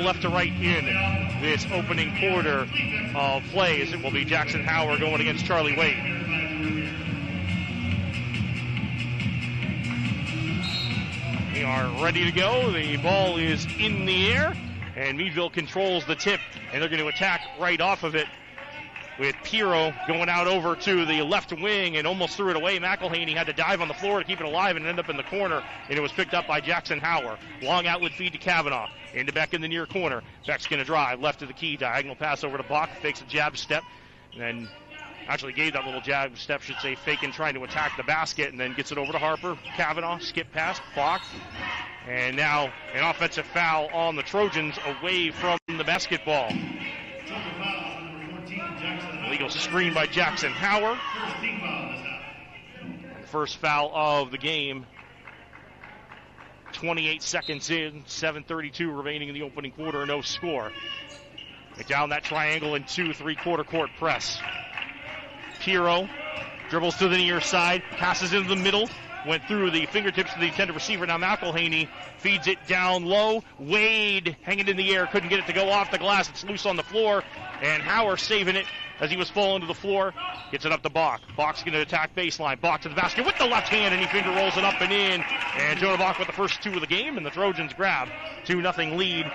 left to right in this opening quarter of play, as it will be Jackson Howard going against Charlie Wade. We are ready to go. The ball is in the air, and Meadville controls the tip, and they're going to attack right off of it, with Piro going out over to the left wing and almost threw it away. McElhaney had to dive on the floor to keep it alive and end up in the corner, and it was picked up by Jackson Howard. Long outlet feed to Kavanaugh. Into Beck in the near corner. Beck's going to drive left of the key. Diagonal pass over to Bach. Fakes a jab step, and then actually gave that little jab step, should say, faking trying to attack the basket, and then gets it over to Harper. Kavanaugh, skip pass, Bach. And now an offensive foul on the Trojans away from the basketball. Illegal screen by Jackson Howard. First foul of the game. 28 seconds in, 7:32 remaining in the opening quarter, no score. Down that triangle in 2, three-quarter court press. Piro dribbles to the near side, passes into the middle, went through the fingertips of the intended receiver. Now McElhaney feeds it down low. Wade hanging in the air, couldn't get it to go off the glass. It's loose on the floor, and Howard saving it as he was falling to the floor. Gets it up to Bach. Bach's going to attack baseline. Bach to the basket with the left hand, and he finger rolls it up and in. And Jonah Bach with the first two of the game, and the Trojans grab 2-0 lead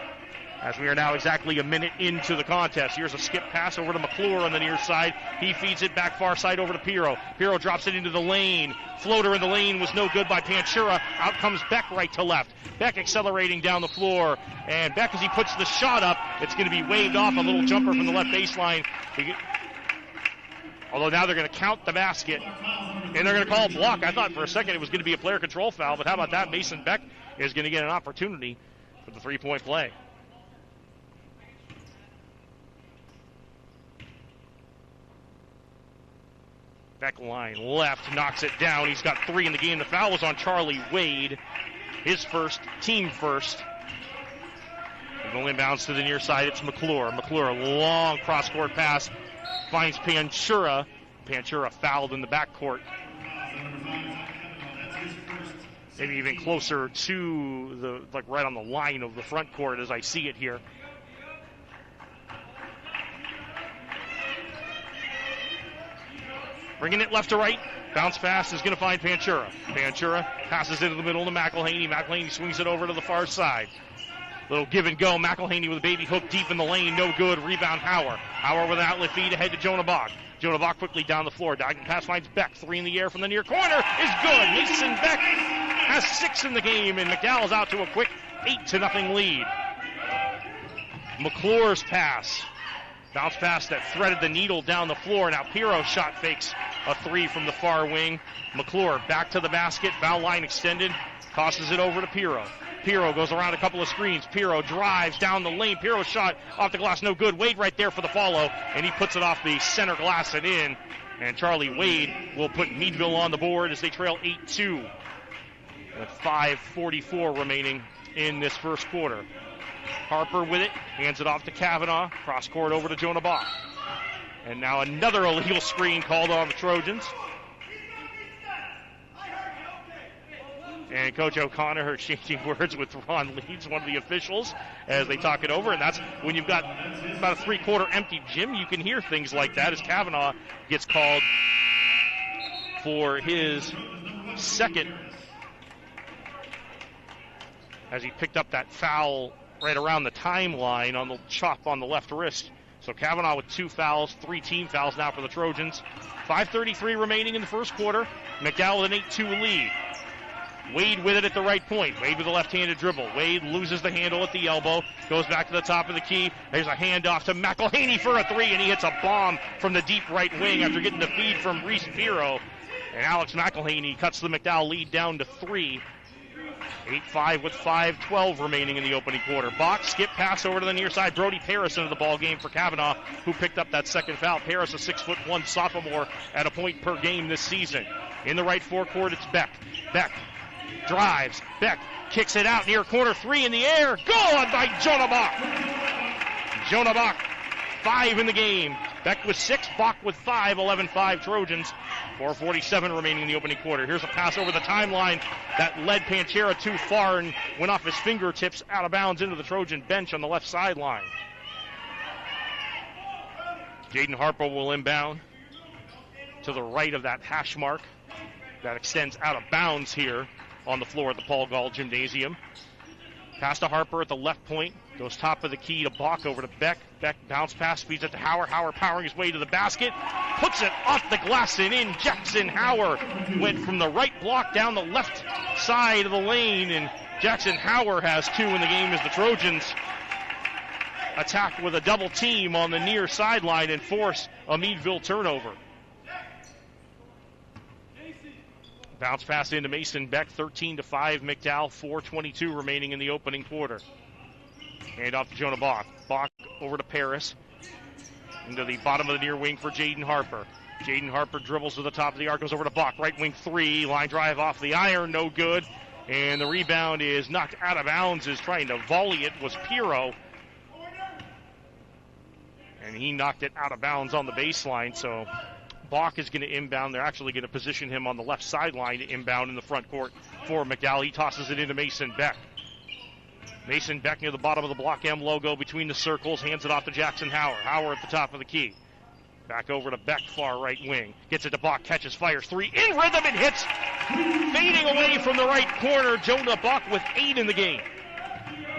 as we are now exactly a minute into the contest. Here's a skip pass over to McClure on the near side. He feeds it back far side over to Piro. Piro drops it into the lane. Floater in the lane was no good by Panchura. Out comes Beck right to left. Beck accelerating down the floor. And Beck, as he puts the shot up, it's going to be waved off. A little jumper from the left baseline. Although now they're going to count the basket. And they're going to call a block. I thought for a second it was going to be a player control foul. But how about that? Mason Beck is going to get an opportunity for the three-point play. Beck line left, knocks it down. He's got 3 in the game. The foul was on Charlie Wade. His first, team first. Going inbounds to the near side, it's McClure. McClure, long cross-court pass, finds Panchura. Panchura fouled in the backcourt. Maybe even closer to the, like right on the line of the front court as I see it here. Bringing it left to right. Bounce pass is going to find Panchura. Panchura passes into the middle to McElhaney. McElhaney swings it over to the far side. Little give and go. McElhaney with a baby hook deep in the lane. No good. Rebound Howard. Howard with an outlet feed ahead to Jonah Bach. Jonah Bach quickly down the floor. Diagonal pass finds Beck. 3 in the air from the near corner is good. Mason Beck has 6 in the game, and McDowell's out to a quick 8-0 lead. McClure's pass. Bounce pass that threaded the needle down the floor. Now Piro shot fakes a 3 from the far wing. McClure back to the basket. Foul line extended. Tosses it over to Piro. Piro goes around a couple of screens. Piro drives down the lane. Piro's shot off the glass. No good. Wade right there for the follow. And he puts it off the center glass and in. And Charlie Wade will put Meadville on the board as they trail 8-2. With 5:44 remaining in this first quarter. Harper with it, hands it off to Kavanaugh, cross court over to Jonah Bach. And now another illegal screen called on the Trojans. And Coach O'Connor exchanging words with Ron Leeds, one of the officials, as they talk it over. And that's when you've got about a three-quarter empty gym, you can hear things like that as Kavanaugh gets called for his second, as he picked up that foul right around the timeline on the chop on the left wrist. So Kavanaugh with 2 fouls, 3 team fouls now for the Trojans. 5:33 remaining in the first quarter. McDowell with an 8-2 lead. Wade with it at the right point. Wade with a left-handed dribble. Wade loses the handle at the elbow. Goes back to the top of the key. There's a handoff to McElhaney for a 3, and he hits a bomb from the deep right wing after getting the feed from Reese Piro. And Alex McElhaney cuts the McDowell lead down to 3. 8-5 with 5:12 remaining in the opening quarter. Bach, skip pass over to the near side. Brody Paris into the ball game for Kavanaugh, who picked up that second foul. Paris, a 6'1" sophomore at a point per game this season. In the right forecourt, it's Beck. Beck drives. Beck kicks it out near corner 3 in the air. Good by Jonah Bach. Jonah Bach, 5 in the game. Beck with 6, Bach with 5, 11-5 Trojans. 4:47 remaining in the opening quarter. Here's a pass over the timeline that led Panchera too far and went off his fingertips out of bounds into the Trojan bench on the left sideline. Jaden Harper will inbound to the right of that hash mark that extends out of bounds here on the floor at the Paul Gall Gymnasium. Pass to Harper at the left point. Goes top of the key to Bach over to Beck. Beck bounce pass, feeds it to Hauer. Hauer powering his way to the basket. Puts it off the glass and in. Jackson Hauer went from the right block down the left side of the lane. And Jackson Hauer has 2 in the game as the Trojans attack with a double team on the near sideline and force a Meadville turnover. Bounce pass into Mason Beck, 13-5 McDowell, 4:22 remaining in the opening quarter. Hand off to Jonah Bach. Bach over to Paris. Into the bottom of the near wing for Jaden Harper. Jaden Harper dribbles to the top of the arc, goes over to Bach. Right wing 3, line drive off the iron, no good. And the rebound is knocked out of bounds, is trying to volley it, was Pirro. And he knocked it out of bounds on the baseline, so Bach is going to inbound. They're actually going to position him on the left sideline to inbound in the front court for McDowell. He tosses it into Mason Beck. Mason Beck near the bottom of the Block M logo between the circles, hands it off to Jackson Hauer. Hauer at the top of the key. Back over to Beck, far right wing. Gets it to Bach, catches, fires 3, in rhythm and hits. Fading away from the right corner, Jonah Bach with 8 in the game.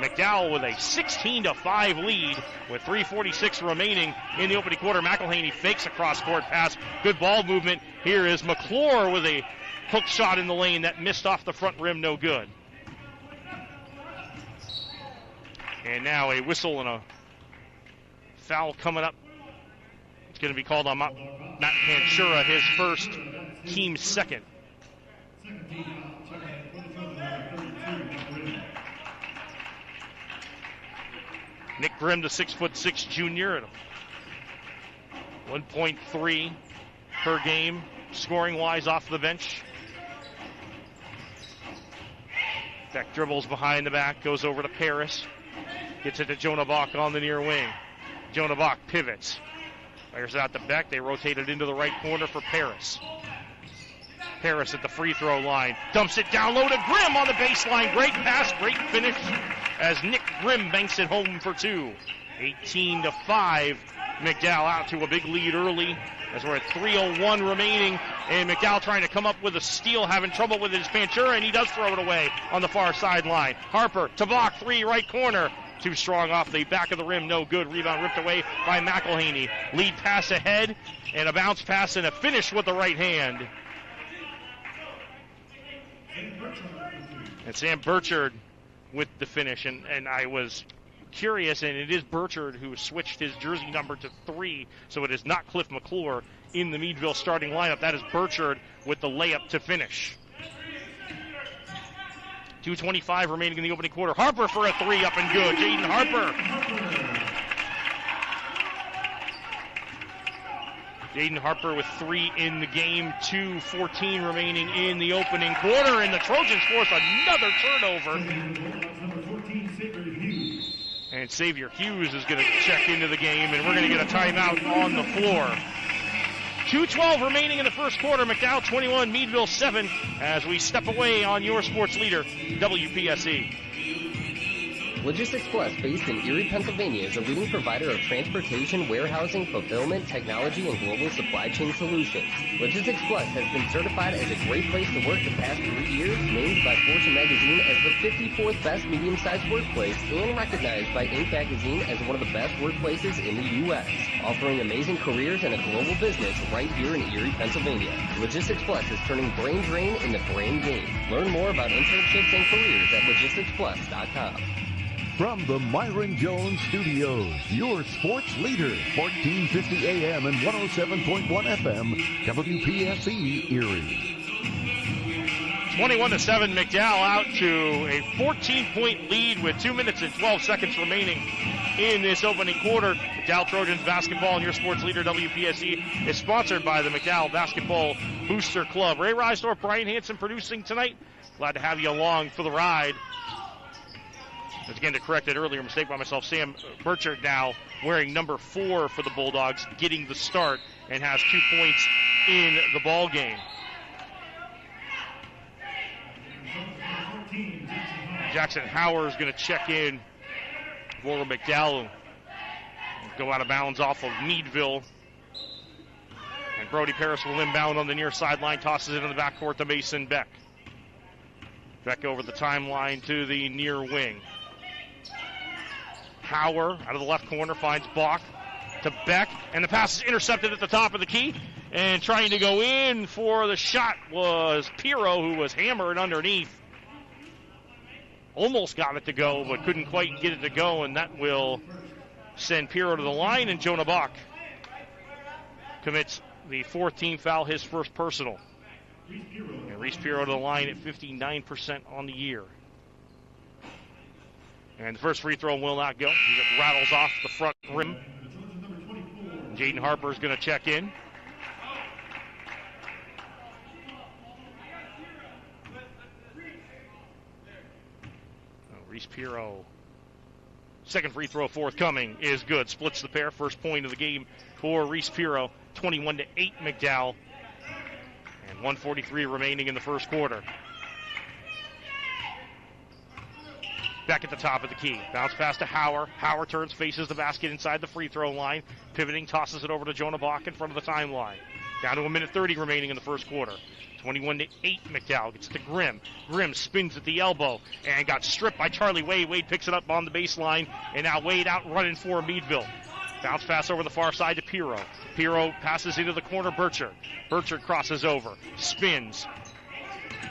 McDowell with a 16-5 lead with 3:46 remaining in the opening quarter. McElhaney fakes a cross-court pass. Good ball movement. Here is McClure with a hook shot in the lane that missed off the front rim, no good. And now a whistle and a foul coming up. It's going to be called on Matt Panchera, his first, team second. Nick Grimm, the 6'6" junior, at 1.3 per game, scoring-wise off the bench. Beck dribbles behind the back, goes over to Paris. Gets it to Jonah Bach on the near wing. Jonah Bach pivots. Fires it out to Beck. They rotate it into the right corner for Paris. Paris at the free throw line. Dumps it down low to Grimm on the baseline. Great pass, great finish as Nick Grimm banks it home for 2. 18-5. McDowell out to a big lead early as we're at 3:01 remaining. And McDowell trying to come up with a steal, having trouble with his Panchera, and he does throw it away on the far sideline. Harper to Bach, 3 right corner. Too strong off the back of the rim, no good. Rebound ripped away by McElhaney. Lead pass ahead, and a bounce pass and a finish with the right hand. And Sam Burchard with the finish, and I was curious, and it is Burchard who switched his jersey number to 3, so it is not Cliff McClure in the Meadville starting lineup. That is Burchard with the layup to finish. 2:25 remaining in the opening quarter. Harper for a 3, up and good. Jaden Harper. Jaden Harper with 3 in the game. 2:14 remaining in the opening quarter, and the Trojans force another turnover. And Xavier Hughes is going to check into the game, and we're going to get a timeout on the floor. 2:12 remaining in the first quarter. McDowell 21, Meadville 7, as we step away on your sports leader, WPSE. Logistics Plus, based in Erie, Pennsylvania, is a leading provider of transportation, warehousing, fulfillment, technology, and global supply chain solutions. Logistics Plus has been certified as a great place to work the past 3 years, named by Fortune magazine as the 54th best medium-sized workplace, and recognized by Inc. magazine as one of the best workplaces in the U.S., offering amazing careers and a global business right here in Erie, Pennsylvania. Logistics Plus is turning brain drain into brain gain. Learn more about internships and careers at logisticsplus.com. From the Myron Jones Studios, your sports leader, 1450 AM and 107.1 FM, WPSE Erie. 21-7, McDowell out to a 14-point lead with 2 minutes and 12 seconds remaining in this opening quarter. McDowell Trojans basketball and your sports leader, WPSE, is sponsored by the McDowell Basketball Booster Club. Ray Reisdorf, Brian Hansen producing tonight. Glad to have you along for the ride. Again, to correct that earlier mistake by myself, Sam Burchard now wearing number 4 for the Bulldogs, getting the start and has 2 points in the ball game. Jackson Howard is going to check in for McDowell. Go out of bounds off of Meadville. And Brody Paris will inbound on the near sideline, tosses it in the backcourt to Mason Beck. Beck over the timeline to the near wing. Howard out of the left corner finds Bach to Beck, and the pass is intercepted at the top of the key. And trying to go in for the shot was Pirro, who was hammered underneath. Almost got it to go, but couldn't quite get it to go, and that will send Pirro to the line, and Jonah Bach commits the 4th team foul, his first personal. And Reese Pirro to the line at 59% on the year. And the first free throw will not go. He just rattles off the front rim. Jaden Harper is going to check in. Reese Pirro, second free throw forthcoming, is good. Splits the pair. First point of the game for Reese Pirro. 21-8 McDowell. And 1:43 remaining in the first quarter. Back at the top of the key. Bounce pass to Howard. Howard turns, faces the basket inside the free throw line. Pivoting, tosses it over to Jonah Bach in front of the timeline. Down to 1:30 remaining in the first quarter. 21-8 McDowell gets to Grimm. Grimm spins at the elbow and got stripped by Charlie Wade. Wade picks it up on the baseline, and now Wade out running for Meadville. Bounce pass over the far side to Pirro. Pirro passes into the corner, Burchard. Burchard crosses over, spins,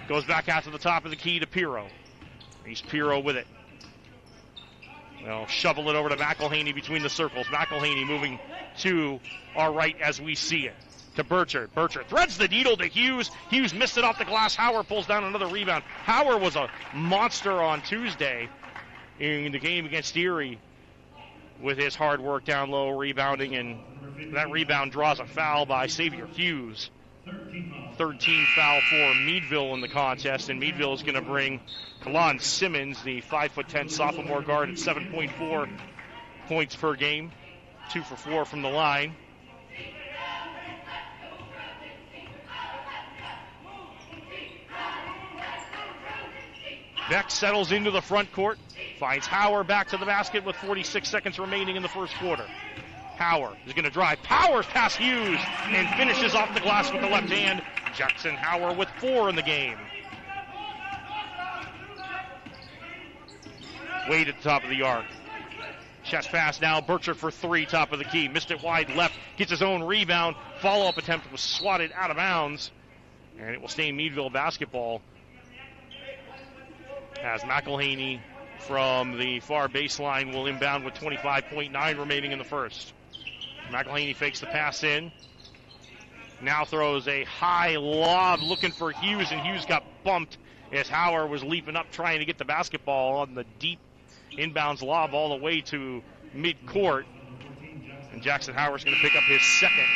goes back out to the top of the key to Pirro. He's Pirro with it. They'll shovel it over to McElhaney between the circles. McElhaney moving to our right as we see it. To Burchard. Burchard threads the needle to Hughes. Hughes missed it off the glass. Howard pulls down another rebound. Howard was a monster on Tuesday in the game against Erie with his hard work down low, rebounding, and that rebound draws a foul by Xavier Hughes. 13th foul for Meadville in the contest, and Meadville is going to bring Kalon Simmons, the 5'10" sophomore guard, at 7.4 points per game, 2 for 4 from the line. Beck settles into the front court, finds Howard back to the basket with 46 seconds remaining in the first quarter. Howard is going to drive, powers past Hughes, and finishes off the glass with the left hand. Jackson Howard with 4 in the game. Wade at the top of the arc. Chest pass now, Burchard for 3, top of the key. Missed it wide left, gets his own rebound. Follow-up attempt was swatted out of bounds, and it will stay Meadville basketball as McElhaney from the far baseline will inbound with 25.9 remaining in the first. McElhaney fakes the pass in. Now throws a high lob looking for Hughes, and Hughes got bumped as Howard was leaping up trying to get the basketball on the deep inbounds lob all the way to mid-court. And Jackson Howard's going to pick up his second.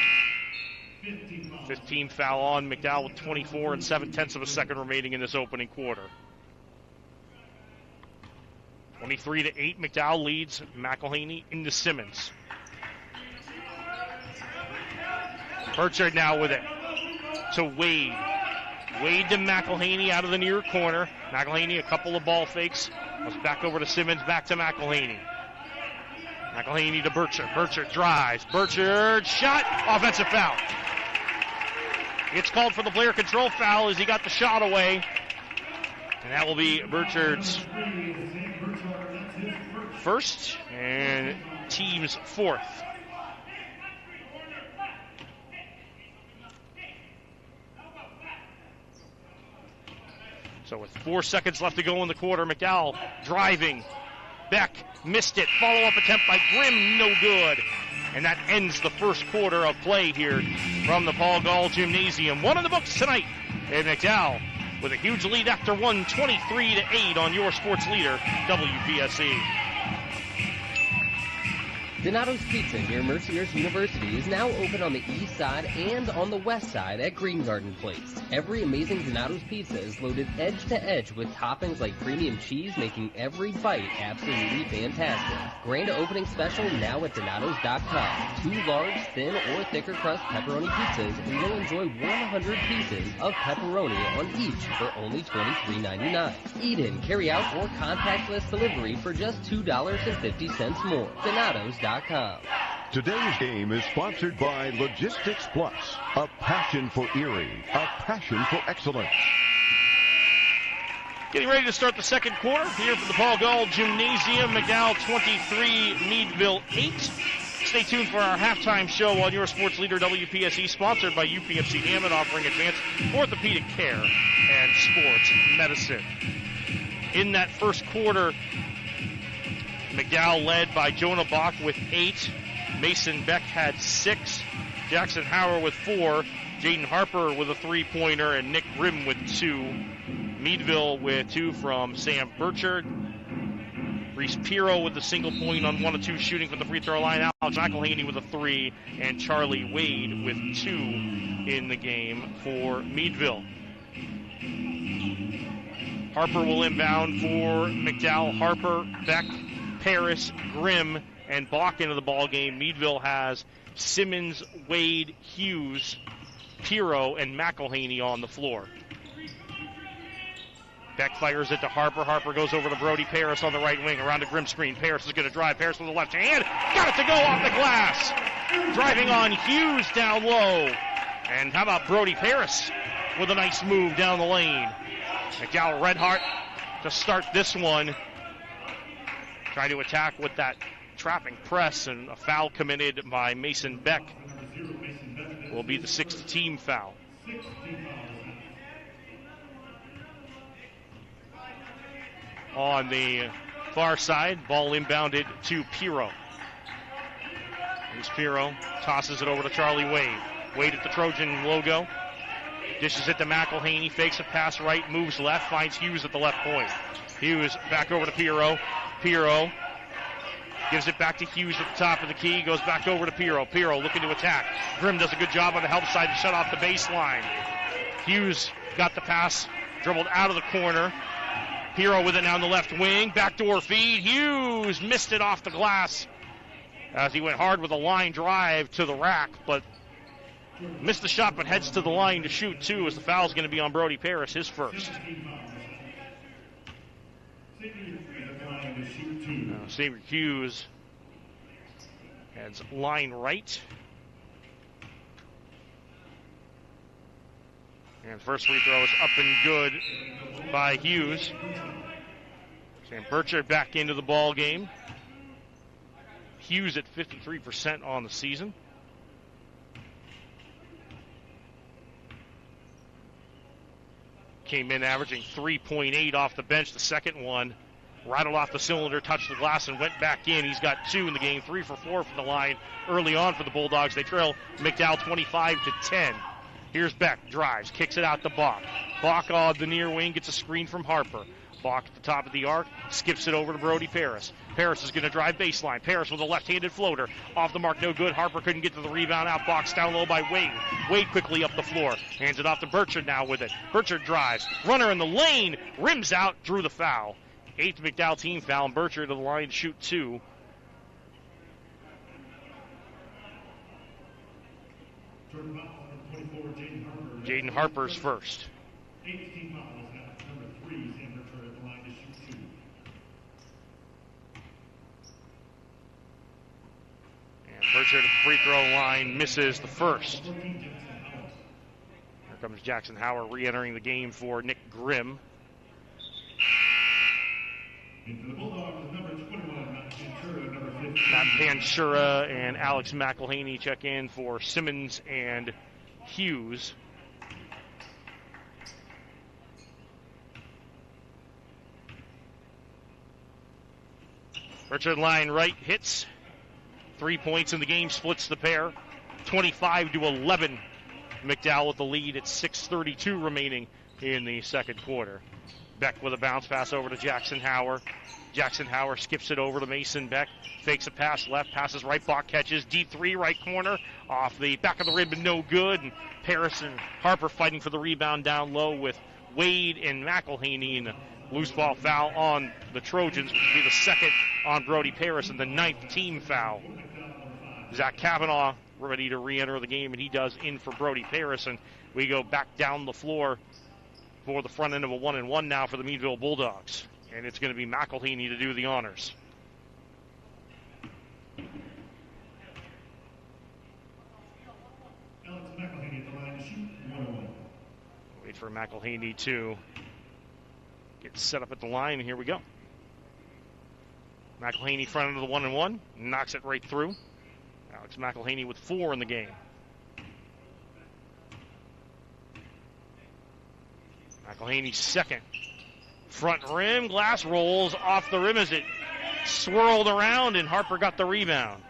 15th foul on McDowell with 24 and 7/10 of a second remaining in this opening quarter. 23-8, McDowell leads McElhaney into Simmons. Burchard now with it to Wade. Wade to McElhaney out of the near corner. McElhaney, a couple of ball fakes. Goes back over to Simmons, back to McElhaney. McElhaney to Burchard. Burchard drives. Burchard shot. Offensive foul. It's called for the player control foul as he got the shot away. And that will be Burchard's first and team's 4th. So with 4 seconds left to go in the quarter, McDowell driving. Beck missed it. Follow-up attempt by Grimm, no good. And that ends the first quarter of play here from the Paul Gall Gymnasium. 1 in the books tonight. And McDowell with a huge lead after 1, 23-8 on your sports leader, WPSC. Donato's Pizza near Mercyhurst University is now open on the east side and on the west side at Green Garden Place. Every amazing Donato's Pizza is loaded edge to edge with toppings like premium cheese, making every bite absolutely fantastic. Grand opening special now at Donatos.com. 2 large, thin, or thicker crust pepperoni pizzas, and you'll enjoy 100 pieces of pepperoni on each for only $23.99. Eat in, carry out, or contactless delivery for just $2.50 more. Donatos.com. Today's game is sponsored by Logistics Plus, a passion for Erie, a passion for excellence. Getting ready to start the second quarter here from the Paul Gall Gymnasium. McDowell 23, Meadville 8. Stay tuned for our halftime show on your sports leader WPSE, sponsored by UPMC Hammond, offering advanced orthopedic care and sports medicine. In that first quarter, McDowell led by Jonah Bach with 8. Mason Beck had 6. Jackson Hauer with 4. Jaden Harper with a 3-pointer, and Nick Grimm with 2. Meadville with 2 from Sam Burchard. Reese Pirro with a single point on 1 of 2 shooting from the free throw line. Alex McElhaney with a 3, and Charlie Wade with 2 in the game for Meadville. Harper will inbound for McDowell. Harper, Beck, Paris, Grimm, and Bach into the ball game. Meadville has Simmons, Wade, Hughes, Pirro, and McElhaney on the floor. Beck fires it to Harper. Harper goes over to Brody Paris on the right wing around the Grimm screen. Paris is going to drive. Paris with the left hand. Got it to go off the glass. Driving on Hughes down low. And how about Brody Paris with a nice move down the lane. McDowell Redhart to start this one. Trying to attack with that trapping press, and a foul committed by Mason Beck will be the 6th team foul. On the far side, ball inbounded to Pirro. Here's Pirro, tosses it over to Charlie Wade. Wade at the Trojan logo. Dishes it to McElhaney, fakes a pass right, moves left, finds Hughes at the left point. Hughes back over to Pirro. Pirro gives it back to Hughes at the top of the key, goes back over to Pirro. Pirro looking to attack. Grimm does a good job on the help side to shut off the baseline. Hughes got the pass, dribbled out of the corner. Pirro with it now on the left wing, backdoor feed. Hughes missed it off the glass as he went hard with a line drive to the rack, but missed the shot, but heads to the line to shoot too, as the foul's going to be on Brody Paris, his first. Xavier Hughes heads line right. And first free throw is up and good by Hughes. Sam Burchard back into the ball game. Hughes at 53% on the season. Came in averaging 3.8 off the bench. The second one rattled off the cylinder, touched the glass, and went back in. He's got 2 in the game, 3 for 4 from the line early on for the Bulldogs. They trail McDowell 25-10. Here's Beck, drives, kicks it out to Bach. Bach on the near wing, gets a screen from Harper. Bach at the top of the arc, skips it over to Brody Paris. Paris is going to drive baseline. Paris with a left-handed floater. Off the mark, no good. Harper couldn't get to the rebound. Out box down low by Wade. Wade quickly up the floor. Hands it off to Burchard now with it. Burchard drives. Runner in the lane. Rims out. Drew the foul. 8th McDowell team foul. And Burchard to the line to shoot 2. Jaden Harper's first. Burchard at the free throw line misses the first. Here comes Jackson Hauer re-entering the game for Nick Grimm. Matt Panchura and Alex McElhaney check in for Simmons and Hughes. Burchard line right hits. 3 points in the game, splits the pair. 25-11. McDowell with the lead at 6:32 remaining in the second quarter. Beck with a bounce pass over to Jackson Hauer. Jackson Howard skips it over to Mason Beck. Fakes a pass left, passes right, Bach catches. Deep three, right corner. Off the back of the rim, but no good. And Paris and Harper fighting for the rebound down low with Wade and McElhaney. And a loose ball foul on the Trojans, which will be the second on Brody Paris and the 9th team foul. Zach Kavanaugh ready to re-enter the game, and he does in for Brody Paris. And we go back down the floor for the front end of a 1-and-1 now for the Meadville Bulldogs. And it's going to be McElhaney to do the honors. Wait for McElhaney to get set up at the line, and here we go. McElhaney front end of the 1-and-1, knocks it right through. Alex McElhaney with 4 in the game. McElhaney's second. Front rim, glass rolls off the rim as it swirled around, and Harper got the rebound.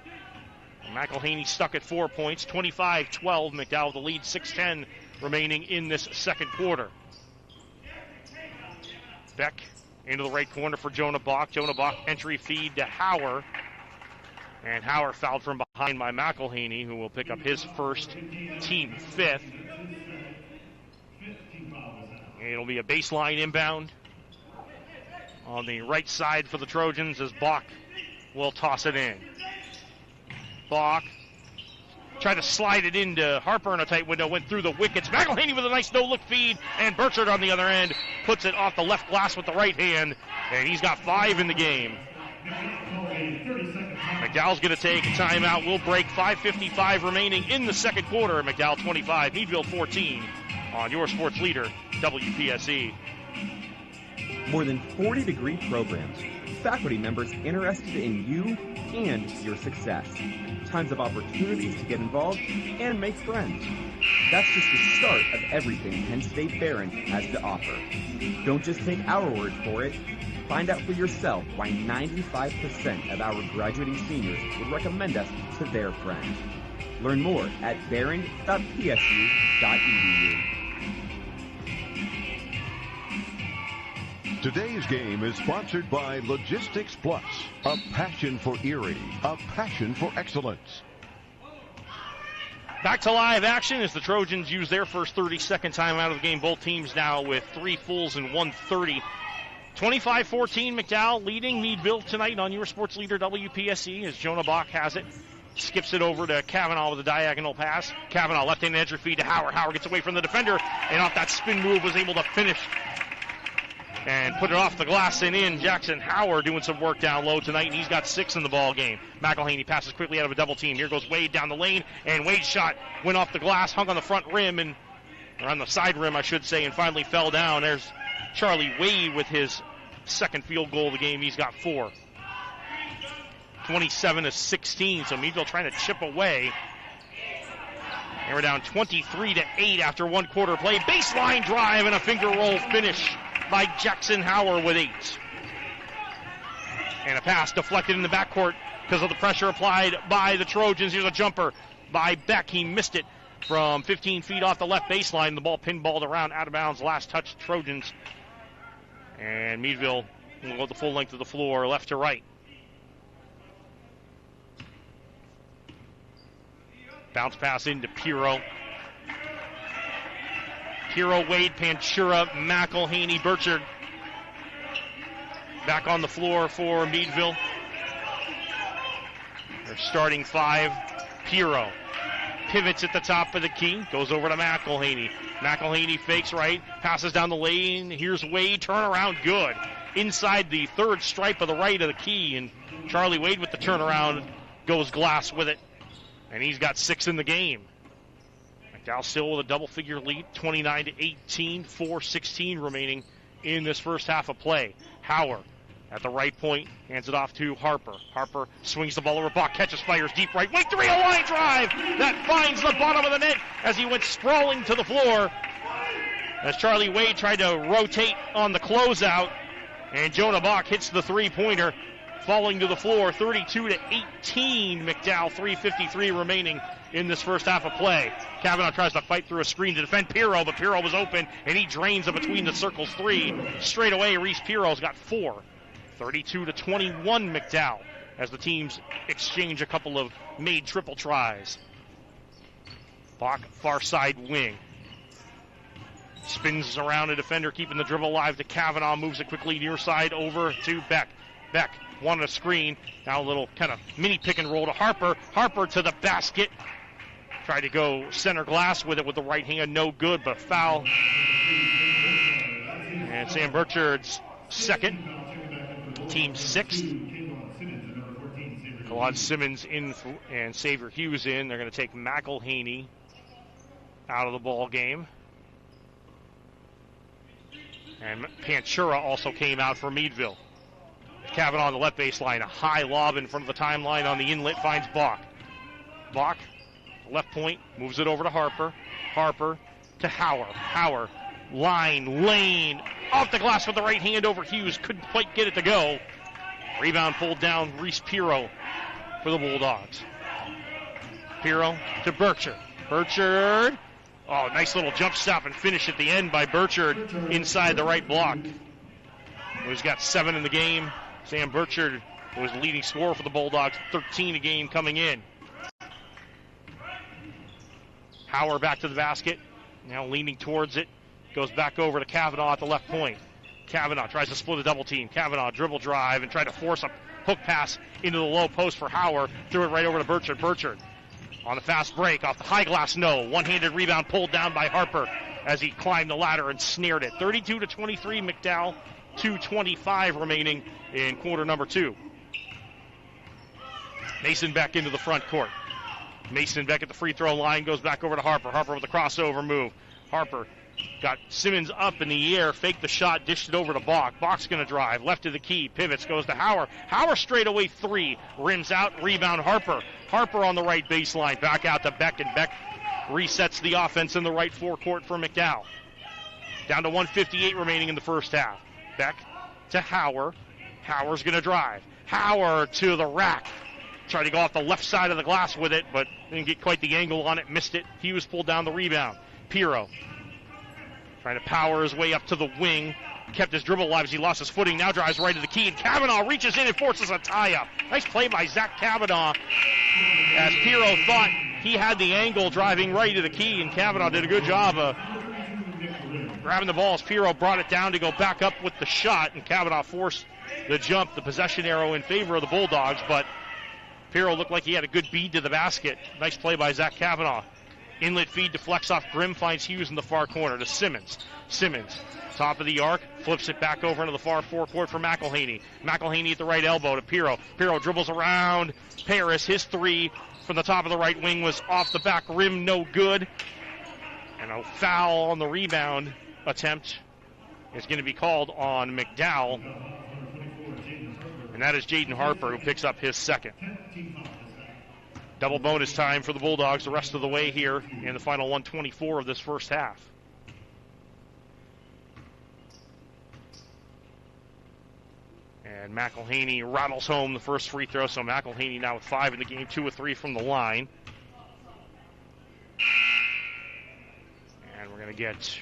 McElhaney stuck at 4 points, 25-12. McDowell the lead, 6:10 remaining in this second quarter. Beck into the right corner for Jonah Bach. Jonah Bach entry feed to Hauer. And Hauer fouled from behind by McElhaney, who will pick up his first, team 5th. And it'll be a baseline inbound on the right side for the Trojans as Bach will toss it in. Bach tried to slide it into Harper in a tight window, went through the wickets. McElhaney with a nice no-look feed, and Burchard on the other end puts it off the left glass with the right hand, and he's got 5 in the game. McDowell's going to take a timeout. We'll break. 5:55 remaining in the second quarter. McDowell 25, Meadville 14 on your sports leader, WPSE. More than 40 degree programs, faculty members interested in you and your success. Tons of opportunities to get involved and make friends. That's just the start of everything Penn State Barron has to offer. Don't just take our word for it. Find out for yourself why 95% of our graduating seniors would recommend us to their friends. Learn more at barron.psu.edu. Today's game is sponsored by Logistics Plus, a passion for Erie, a passion for excellence. Back to live action as the Trojans use their first 32nd time out of the game. Both teams now with 3 fulls and 1:30. 25-14, McDowell leading Meadville tonight on your sports leader WPSE as Jonah Bach has it. Skips it over to Kavanaugh with a diagonal pass. Kavanaugh left-hand entry feed to Howard. Howard gets away from the defender, and off that spin move was able to finish and put it off the glass and in. Jackson Howard doing some work down low tonight, and he's got 6 in the ball game. McElhaney passes quickly out of a double team. Here goes Wade down the lane, and Wade's shot went off the glass, hung on the front rim, or on the side rim, I should say, and finally fell down. There's Charlie Wade with his second field goal of the game. He's got 4. 27-16, so Meadville trying to chip away. And we're down 23-8 after 1 quarter play. Baseline drive and a finger roll finish by Jackson Howard with 8. And a pass deflected in the backcourt because of the pressure applied by the Trojans. Here's a jumper by Beck. He missed it from 15 feet off the left baseline. The ball pinballed around out of bounds. Last touch, Trojans. And Meadville will go the full length of the floor, left to right. Bounce pass into Pirro. Pirro, Wade, Panchura, McElhaney, Burchard. Back on the floor for Meadville. Their starting 5. Pirro pivots at the top of the key, goes over to McElhaney. McElhaney fakes right, passes down the lane. Here's Wade, turnaround, good. Inside the third stripe of the right of the key, and Charlie Wade with the turnaround goes glass with it, and he's got 6 in the game. McDowell still with a double-figure lead, 29-18, 4:16 remaining in this first half of play. Howard at the right point, hands it off to Harper. Harper swings the ball over, Bach catches, fires deep right. Wait, 3, a line drive that finds the bottom of the net as he went sprawling to the floor. As Charlie Wade tried to rotate on the closeout, and Jonah Bach hits the 3-pointer, falling to the floor. 32-18, McDowell, 3:53 remaining in this first half of play. Kavanaugh tries to fight through a screen to defend Pirro, but Pirro was open, and he drains it between the circles 3. Straight away, Reese Pirro's got 4. 32-21 McDowell as the teams exchange a couple of made triple tries. Bach, far side wing. Spins around a defender, keeping the dribble alive to Kavanaugh. Moves it quickly near side over to Beck. Beck wanted a screen. Now a little kind of mini pick and roll to Harper. Harper to the basket. Tried to go center glass with it with the right hand. No good, but foul. And Sam Burchard's second. Team sixth. Claude Simmons in and Xavier Hughes in. They're going to take McElhaney out of the ball game. And Panchura also came out for Meadville. Kavanaugh on the left baseline. A high lob in front of the timeline on the inlet finds Bach. Bach, left point, moves it over to Harper. Harper to Hauer. Hauer, line, lane, off the glass with the right hand over Hughes. Couldn't quite get it to go. Rebound pulled down, Reese Pirro for the Bulldogs. Pirro to Burchard. Burchard. Oh, nice little jump stop and finish at the end by Burchard inside the right block. He's got 7 in the game. Sam Burchard was the leading scorer for the Bulldogs, 13 a game coming in. Hauer back to the basket, now leaning towards it. Goes back over to Kavanaugh at the left point. Kavanaugh tries to split a double team. Kavanaugh dribble drive and try to force a hook pass into the low post for Hauer. Threw it right over to Burchard. Burchard on the fast break off the high glass, no. One-handed rebound pulled down by Harper as he climbed the ladder and snared it. 32-23 McDowell, 2:25 remaining in quarter number 2. Mason Beck into the front court. Mason Beck at the free throw line, goes back over to Harper. Harper with a crossover move. Harper got Simmons up in the air, faked the shot, dished it over to Bach. Bach's going to drive, left to the key, pivots, goes to Hauer. Hauer straight away 3, rims out, rebound Harper. Harper on the right baseline, back out to Beck, and Beck resets the offense in the right forecourt for McDowell. Down to 1:58 remaining in the first half. Beck to Hauer. Hauer's going to drive. Hauer to the rack. Tried to go off the left side of the glass with it, but didn't get quite the angle on it, missed it. Hughes pulled down the rebound. Pirro trying to power his way up to the wing. Kept his dribble alive as he lost his footing. Now drives right to the key, and Kavanaugh reaches in and forces a tie-up. Nice play by Zach Kavanaugh as Pirro thought he had the angle driving right to the key, and Kavanaugh did a good job of grabbing the ball as Pirro brought it down to go back up with the shot, and Kavanaugh forced the jump, the possession arrow in favor of the Bulldogs, but Pirro looked like he had a good bead to the basket. Nice play by Zach Kavanaugh. Inlet feed deflects off Grimm, finds Hughes in the far corner to Simmons. Simmons, top of the arc, flips it back over into the far forecourt for McElhaney. McElhaney at the right elbow to Pirro. Pirro dribbles around Paris. His 3 from the top of the right wing was off the back rim, no good. And a foul on the rebound attempt is going to be called on McDowell. And that is Jaden Harper, who picks up his second. Double bonus time for the Bulldogs the rest of the way here in the final 1:24 of this first half. And McElhaney rattles home the first free throw, so McElhaney now with 5 in the game, 2 of 3 from the line. And we're going to get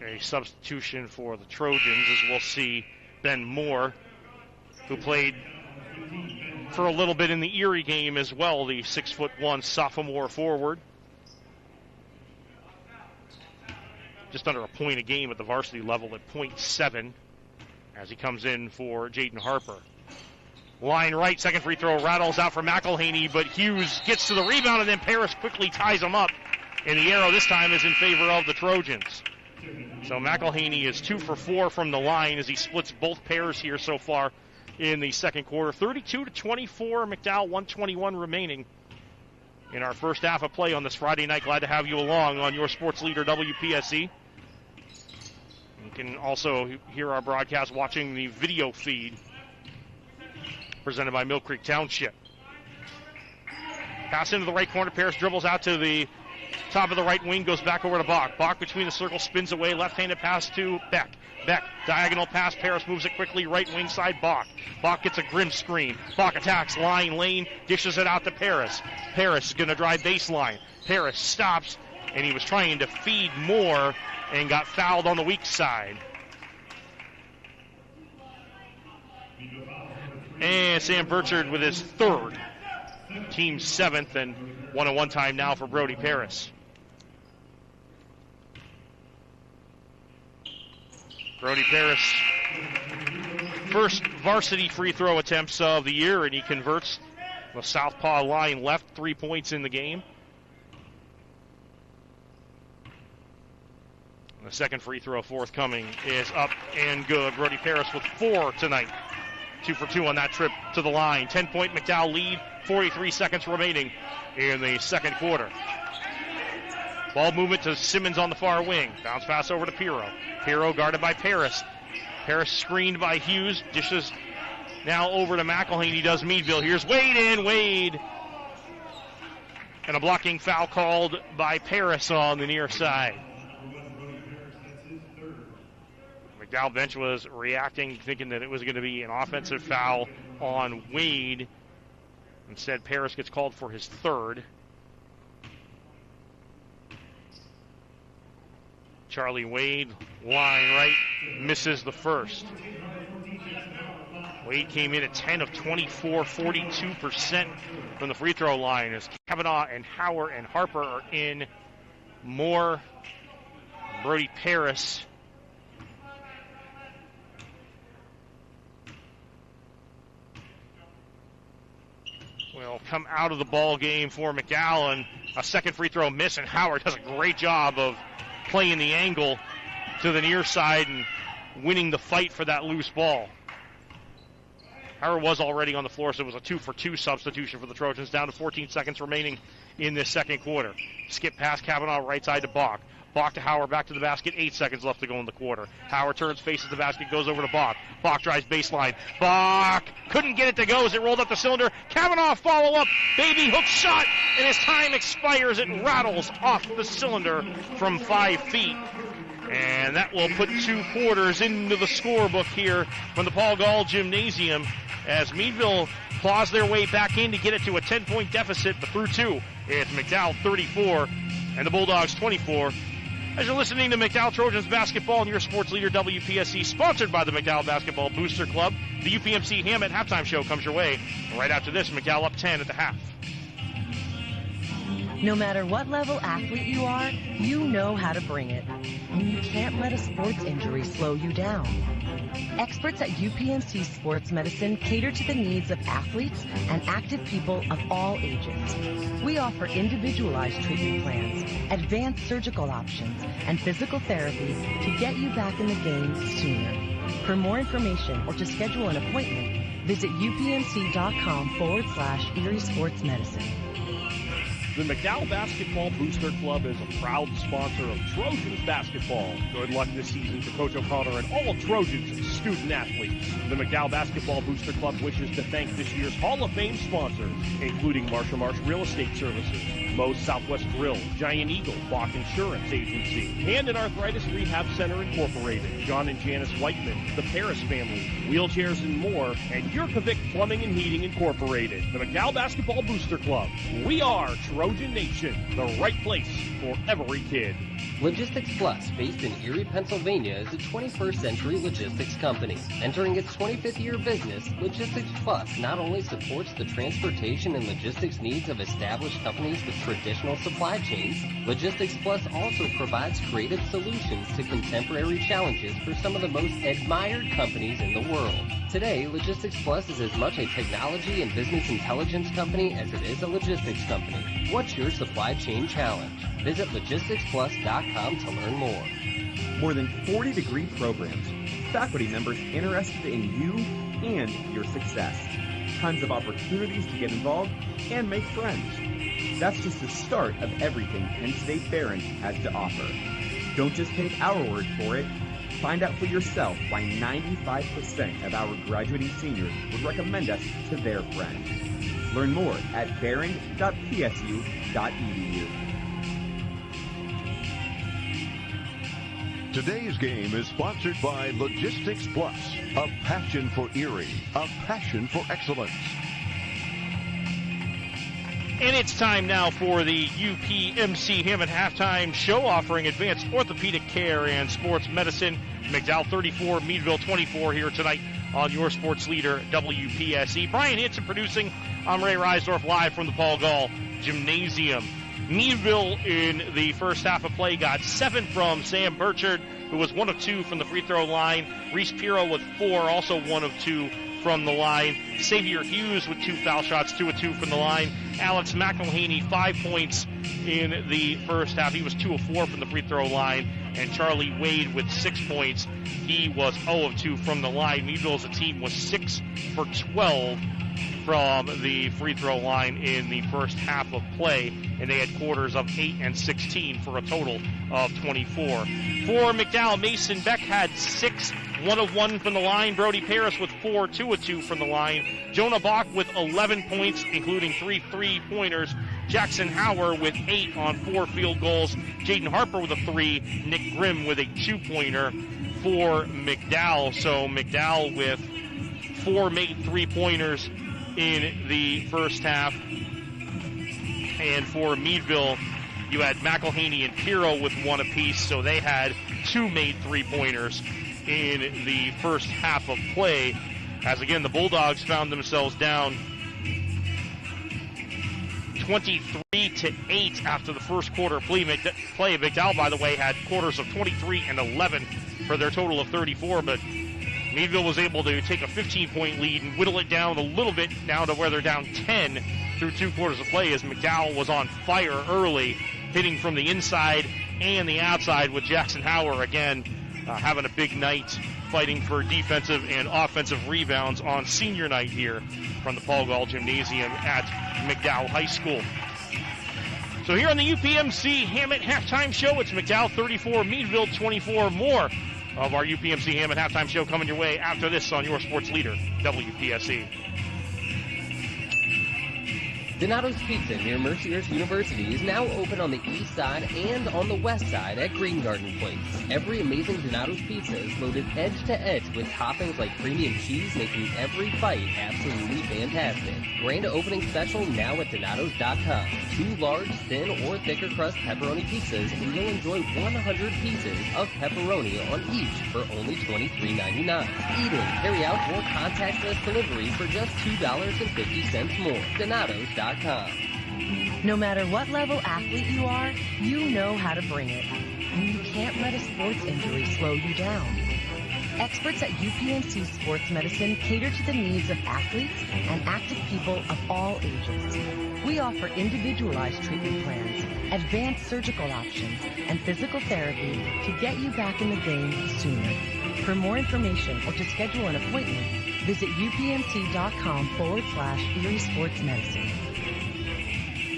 a substitution for the Trojans, as we'll see Ben Moore, who played for a little bit in the Erie game as well, the 6'1" sophomore forward. Just under a point a game at the varsity level at .7 as he comes in for Jaden Harper. Line right, second free throw rattles out for McElhaney, but Hughes gets to the rebound, and then Paris quickly ties him up. And the arrow this time is in favor of the Trojans. So McElhaney is 2 for 4 from the line as he splits both pairs here so far in the second quarter. 32-24, McDowell, 1:21 remaining in our first half of play on this Friday night. Glad to have you along on your sports leader, WPSC. You can also hear our broadcast watching the video feed presented by Mill Creek Township. Pass into the right corner. Paris dribbles out to the top of the right wing, goes back over to Bach. Bach between the circles, spins away, left-handed pass to Beck. Beck, diagonal pass, Paris moves it quickly, right wing side, Bach. Bach gets a Grimm screen. Bach attacks, line, lane, dishes it out to Paris. Paris is going to drive baseline. Paris stops, and he was trying to feed Moore and got fouled on the weak side. And Sam Burchard with his third, team seventh, and 1-on-1 time now for Brody Paris. Brody Paris, first varsity free throw attempts of the year, and he converts the southpaw line left, 3 points in the game. The second free throw forthcoming is up and good. Brody Paris with 4 tonight. 2 for 2 on that trip to the line. 10-point McDowell lead, 43 seconds remaining in the second quarter. Ball movement to Simmons on the far wing. Bounce pass over to Pirro. Pirro guarded by Paris. Paris screened by Hughes. Dishes now over to McElhaney. He does Meadville. Here's Wade in. Wade. And a blocking foul called by Paris on the near side. McDowell bench was reacting, thinking that it was going to be an offensive foul on Wade. Instead, Paris gets called for his third. Charlie Wade, line right, misses the first. Wade came in at 10 of 24, 42% from the free throw line as Kavanaugh and Howard and Harper are in. More Brody Paris. Will come out of the ball game for McDowell, and a second free throw miss, and Howard does a great job of playing the angle to the near side and winning the fight for that loose ball. Howard was already on the floor, so it was a 2 for 2 substitution for the Trojans, down to 14 seconds remaining in this second quarter. Skip past Kavanaugh, right side to Bach. Bach to Howard, back to the basket, 8 seconds left to go in the quarter. Howard turns, faces the basket, goes over to Bach. Bach drives baseline. Bach couldn't get it to go as it rolled up the cylinder. Kavanaugh follow up, baby hook shot, and as time expires, it rattles off the cylinder from 5 feet. And that will put 2 quarters into the scorebook here from the Paul Gall Gymnasium as Meadville claws their way back in to get it to a 10-point deficit, but through 2, it's McDowell 34 and the Bulldogs 24. As you're listening to McDowell Trojans basketball and your sports leader WPSC, sponsored by the McDowell Basketball Booster Club, the UPMC Hammett halftime show comes your way right after this. McDowell up 10 at the half. No matter what level athlete you are, you know how to bring it. And you can't let a sports injury slow you down. Experts at UPMC Sports Medicine cater to the needs of athletes and active people of all ages. We offer individualized treatment plans, advanced surgical options, and physical therapy to get you back in the game sooner. For more information or to schedule an appointment, visit upmc.com/Erie Sports Medicine. The McDowell Basketball Booster Club is a proud sponsor of Trojans basketball. Good luck this season to Coach O'Connor and all Trojans student athletes. The McDowell Basketball Booster Club wishes to thank this year's Hall of Fame sponsors, including Marsh & Marsh Real Estate Services, Moe's Southwest Grill, Giant Eagle, Bach Insurance Agency, Hand and Arthritis Rehab Center Incorporated, John and Janice Whiteman, the Paris family, Wheelchairs and More, and Yurkovic Plumbing and Heating Incorporated. The McDowell Basketball Booster Club. We are Trojan Nation, the right place for every kid. Logistics Plus, based in Erie, Pennsylvania, is a 21st century logistics company. Entering its 25th year of business, Logistics Plus not only supports the transportation and logistics needs of established companies with traditional supply chains, Logistics Plus also provides creative solutions to contemporary challenges for some of the most admired companies in the world. Today, Logistics Plus is as much a technology and business intelligence company as it is a logistics company. What's your supply chain challenge? Visit logisticsplus.com to learn more. More than 40 degree programs, faculty members interested in you and your success. Tons of opportunities to get involved and make friends. That's just the start of everything Penn State Barron has to offer. Don't just take our word for it. Find out for yourself why 95% of our graduating seniors would recommend us to their friends. Learn more at barron.psu.edu. Today's game is sponsored by Logistics Plus, a passion for Erie, a passion for excellence. And it's time now for the UPMC Hammett halftime show, offering advanced orthopedic care and sports medicine. McDowell 34, Meadville 24 here tonight on your sports leader, WPSE. Brian Hitson producing. I'm Ray Reisdorf, live from the Paul Gall Gymnasium. Meadville in the first half of play got 7 from Sam Burchard, who was 1 of 2 from the free throw line. Reese Pirro with 4, also 1 of 2 from the line. Xavier Hughes with 2 foul shots, 2 of 2 from the line. Alex McElhaney, 5 points in the first half. He was 2 of 4 from the free throw line. And Charlie Wade with 6 points. He was 0 of 2 from the line. Meadville as a team was 6 for 12 from the free throw line in the first half of play, and they had quarters of 8 and 16 for a total of 24. For McDowell, Mason Beck had 6, 1 of 1 from the line. Brody Paris with 4, 2 of 2 from the line. Jonah Bach with 11 points, including 3 3-pointers. Jackson Hauer with 8 on 4 field goals. Jaden Harper with a 3. Nick Grimm with a 2-pointer for McDowell. So McDowell with 4 made 3-pointers in the first half. And for Meadville, you had McElhaney and Pirro with 1 apiece, so they had 2 made 3-pointers in the first half of play. As again, the Bulldogs found themselves down 23-8 after the first quarter play. McDowell, by the way, had quarters of 23 and 11 for their total of 34, but Meadville was able to take a 15-point lead and whittle it down a little bit now to where they're down 10 through 2 quarters of play, as McDowell was on fire early, hitting from the inside and the outside, with Jackson Hauer again having a big night, fighting for defensive and offensive rebounds on senior night here from the Paul Gall Gymnasium at McDowell High School. So here on the UPMC Hammett Halftime Show, it's McDowell 34, Meadville 24. More of our UPMC Hammett Halftime Show coming your way after this on your sports leader, WPSE. Donato's Pizza near Mercyhurst University is now open on the east side and on the west side at Green Garden Place. Every amazing Donato's Pizza is loaded edge to edge with toppings like premium cheese, making every bite absolutely fantastic. Grand opening special now at Donatos.com. 2 large, thin, or thicker crust pepperoni pizzas, and you'll enjoy 100 pieces of pepperoni on each for only $23.99. Eat in, carry out, or contactless delivery for just $2.50 more. Donatos.com. No matter what level athlete you are, you know how to bring it. And you can't let a sports injury slow you down. Experts at UPMC Sports Medicine cater to the needs of athletes and active people of all ages. We offer individualized treatment plans, advanced surgical options, and physical therapy to get you back in the game sooner. For more information or to schedule an appointment, visit upmc.com/Erie Sports Medicine.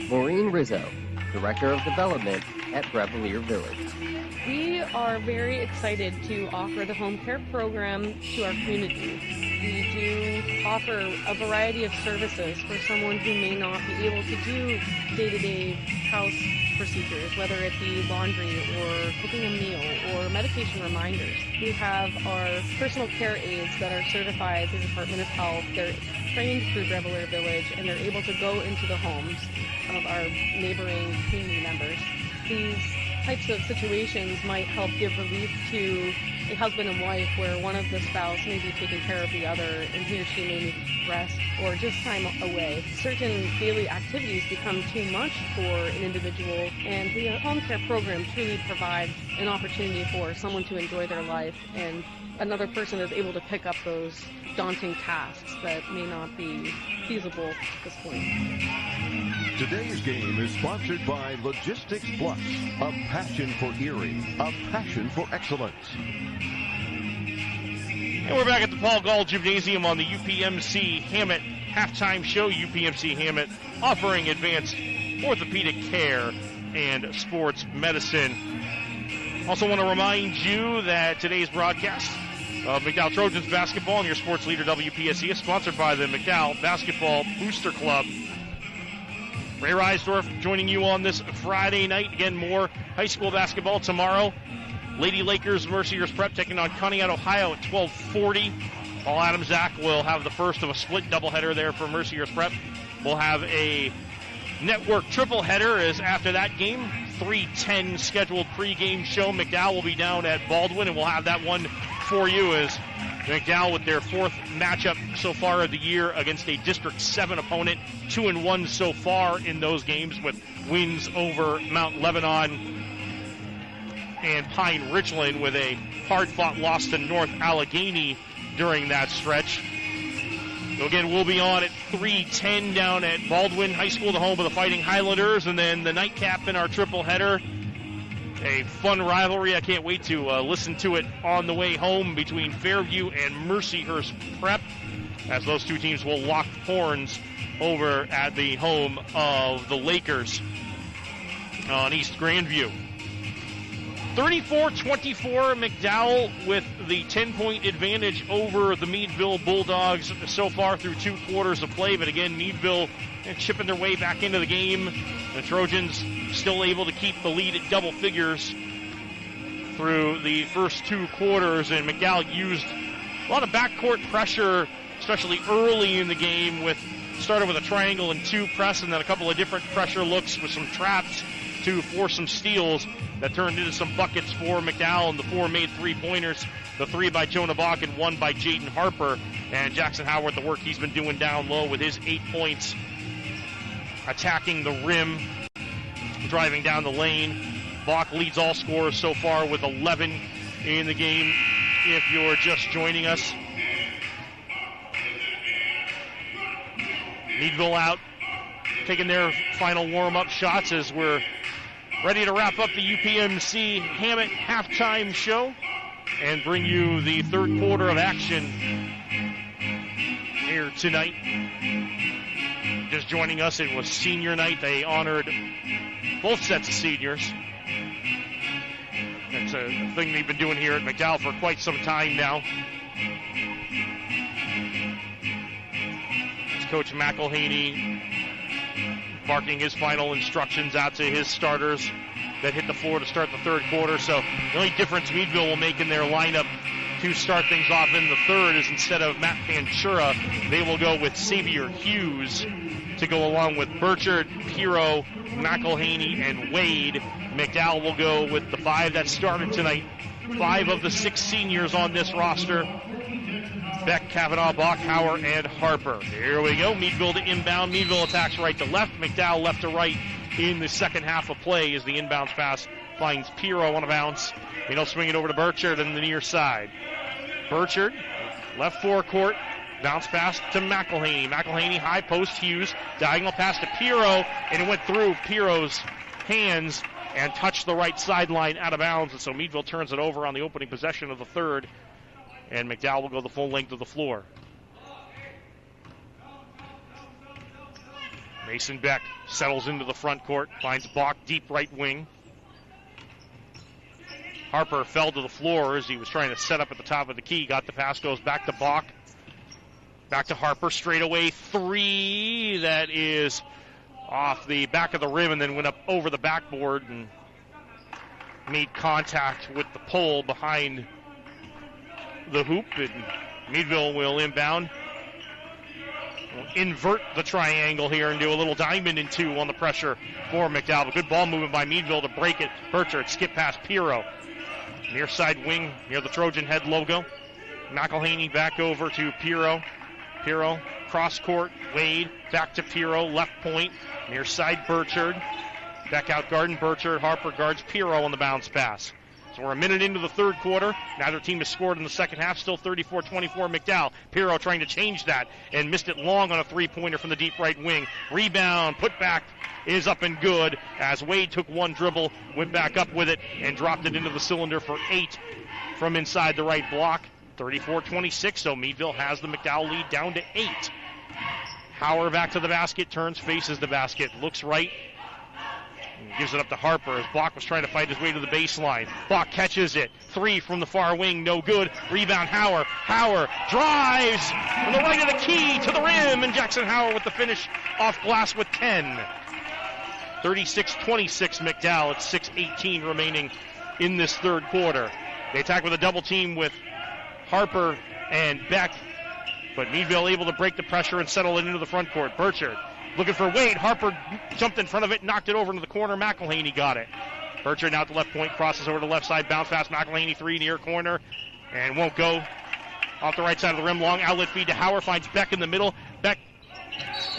Maureen Rizzo, Director of Development at Brevalier Village. We are very excited to offer the home care program to our community. We do offer a variety of services for someone who may not be able to do day-to-day house procedures, whether it be laundry or cooking a meal or medication reminders. We have our personal care aides that are certified through the Department of Health. They're trained through Brevalier Village, and they're able to go into the homes of our neighboring community members. These types of situations might help give relief to a husband and wife where one of the spouse may be taking care of the other and he or she may need rest or just time away. Certain daily activities become too much for an individual, and the home care program truly provides an opportunity for someone to enjoy their life, and another person is able to pick up those daunting tasks that may not be feasible at this point. Today's game is sponsored by Logistics Plus, a passion for Erie, a passion for excellence. And we're back at the Paul Gall Gymnasium on the UPMC Hammett Halftime Show. UPMC Hammett offering advanced orthopedic care and sports medicine. Also want to remind you that today's broadcast of McDowell Trojans basketball and your sports leader WPSE is sponsored by the McDowell Basketball Booster Club. Ray Reisdorf joining you on this Friday night. Again, more high school basketball tomorrow. Lady Lakers Mercyhurst Prep taking on Conneaut, Ohio at 12:40. Paul Adamczak will have the first of a split doubleheader there for Mercyhurst Prep. We'll have a network triple header as after that game, 3:10 scheduled pregame show. McDowell will be down at Baldwin, and we'll have that one for you as McDowell with their fourth matchup so far of the year against a District 7 opponent. 2-1 so far in those games with wins over Mount Lebanon and Pine Richland, with a hard-fought loss to North Allegheny during that stretch. So again, we'll be on at 3:10 down at Baldwin High School, the home of the Fighting Highlanders, and then the nightcap in our triple header. A fun rivalry. I can't wait to listen to it on the way home between Fairview and Mercyhurst Prep, as those two teams will lock horns over at the home of the Lakers on East Grandview. 34-24, McDowell with the 10-point advantage over the Meadville Bulldogs so far through 2 quarters of play. But again, Meadville chipping their way back into the game. The Trojans still able to keep the lead at double figures through the first 2 quarters. And McDowell used a lot of backcourt pressure, especially early in the game, started with a triangle and 2 press, and then a couple of different pressure looks with some traps to force some steals that turned into some buckets for McDowell, and the 4 made 3-pointers, the 3 by Jonah Bach and 1 by Jaden Harper. And Jackson Howard, the work he's been doing down low with his 8 points, attacking the rim, driving down the lane. Bach leads all scorers so far with 11 in the game, if you're just joining us. Meadville out, taking their final warm-up shots as we're ready to wrap up the UPMC Hammett halftime show and bring you the third quarter of action here tonight. Just joining us, it was senior night. They honored both sets of seniors. That's a thing they've been doing here at McDowell for quite some time now. It's Coach McElhaney barking his final instructions out to his starters that hit the floor to start the third quarter. So the only difference Meadville will make in their lineup to start things off in the third is, instead of Matt Panchura, they will go with Xavier Hughes to go along with Burchard, Piro, McElhaney, and Wade. McDowell will go with the 5 that started tonight. 5 of the 6 seniors on this roster: Beck, Kavanaugh, Bachauer, and Harper. Here we go. Meadville to inbound. Meadville attacks right to left. McDowell left to right in the second half of play as the inbounds pass finds Piro on a bounce. And he'll swing it over to Burchard on the near side. Burchard, left forecourt. Bounce pass to McElhaney. McElhaney, high post, Hughes. Diagonal pass to Piro, and it went through Piro's hands and touched the right sideline out of bounds. And so Meadville turns it over on the opening possession of the third. And McDowell will go the full length of the floor. Mason Beck settles into the front court, finds Bach deep right wing. Harper fell to the floor as he was trying to set up at the top of the key. Got the pass, goes back to Bach. Back to Harper, straightaway 3. That is off the back of the rim and then went up over the backboard and made contact with the pole behind the hoop. And Meadville will inbound. We'll invert the triangle here and do a little diamond in 2 on the pressure for McDowell. But good ball movement by Meadville to break it. Burchard skip past Piro. Near side wing near the Trojan head logo. McElhaney back over to Piro. Piro cross court. Wade back to Piro. Left point. Near side Burchard. Back out guarding Burchard. Harper guards Piro on the bounce pass. So we're a minute into the third quarter. Neither team has scored in the second half. Still 34-24 McDowell. Piro trying to change that and missed it long on a 3-pointer from the deep right wing. Rebound, put back is up and good as Wade took 1 dribble, went back up with it, and dropped it into the cylinder for 8 from inside the right block. 34-26, so Meadville has the McDowell lead down to 8. Howard back to the basket, turns, faces the basket, looks right, gives it up to Harper as Bach was trying to fight his way to the baseline. Bach catches it. 3 from the far wing, no good. Rebound, Howard. Howard drives from the right of the key to the rim, and Jackson Howard with the finish off glass with 10. 36-26 McDowell. It's 6:18 remaining in this third quarter. They attack with a double team with Harper and Beck, but Meadville able to break the pressure and settle it into the front court. Burchard looking for Wade. Harper jumped in front of it, knocked it over into the corner. McElhaney got it. Burchard now at the left point, crosses over to the left side, bounce pass. McElhaney 3 near corner, and won't go. Off the right side of the rim, long outlet feed to Howard, finds Beck in the middle. Beck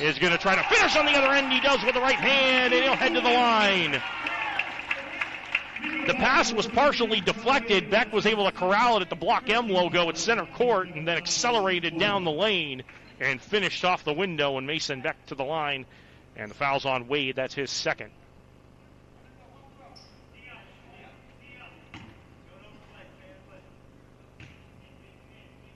is going to try to finish on the other end. He does with the right hand, and he'll head to the line. The pass was partially deflected. Beck was able to corral it at the Block M logo at center court and then accelerated down the lane and finished off the window, and Mason Beck to the line. And the foul's on Wade. That's his second.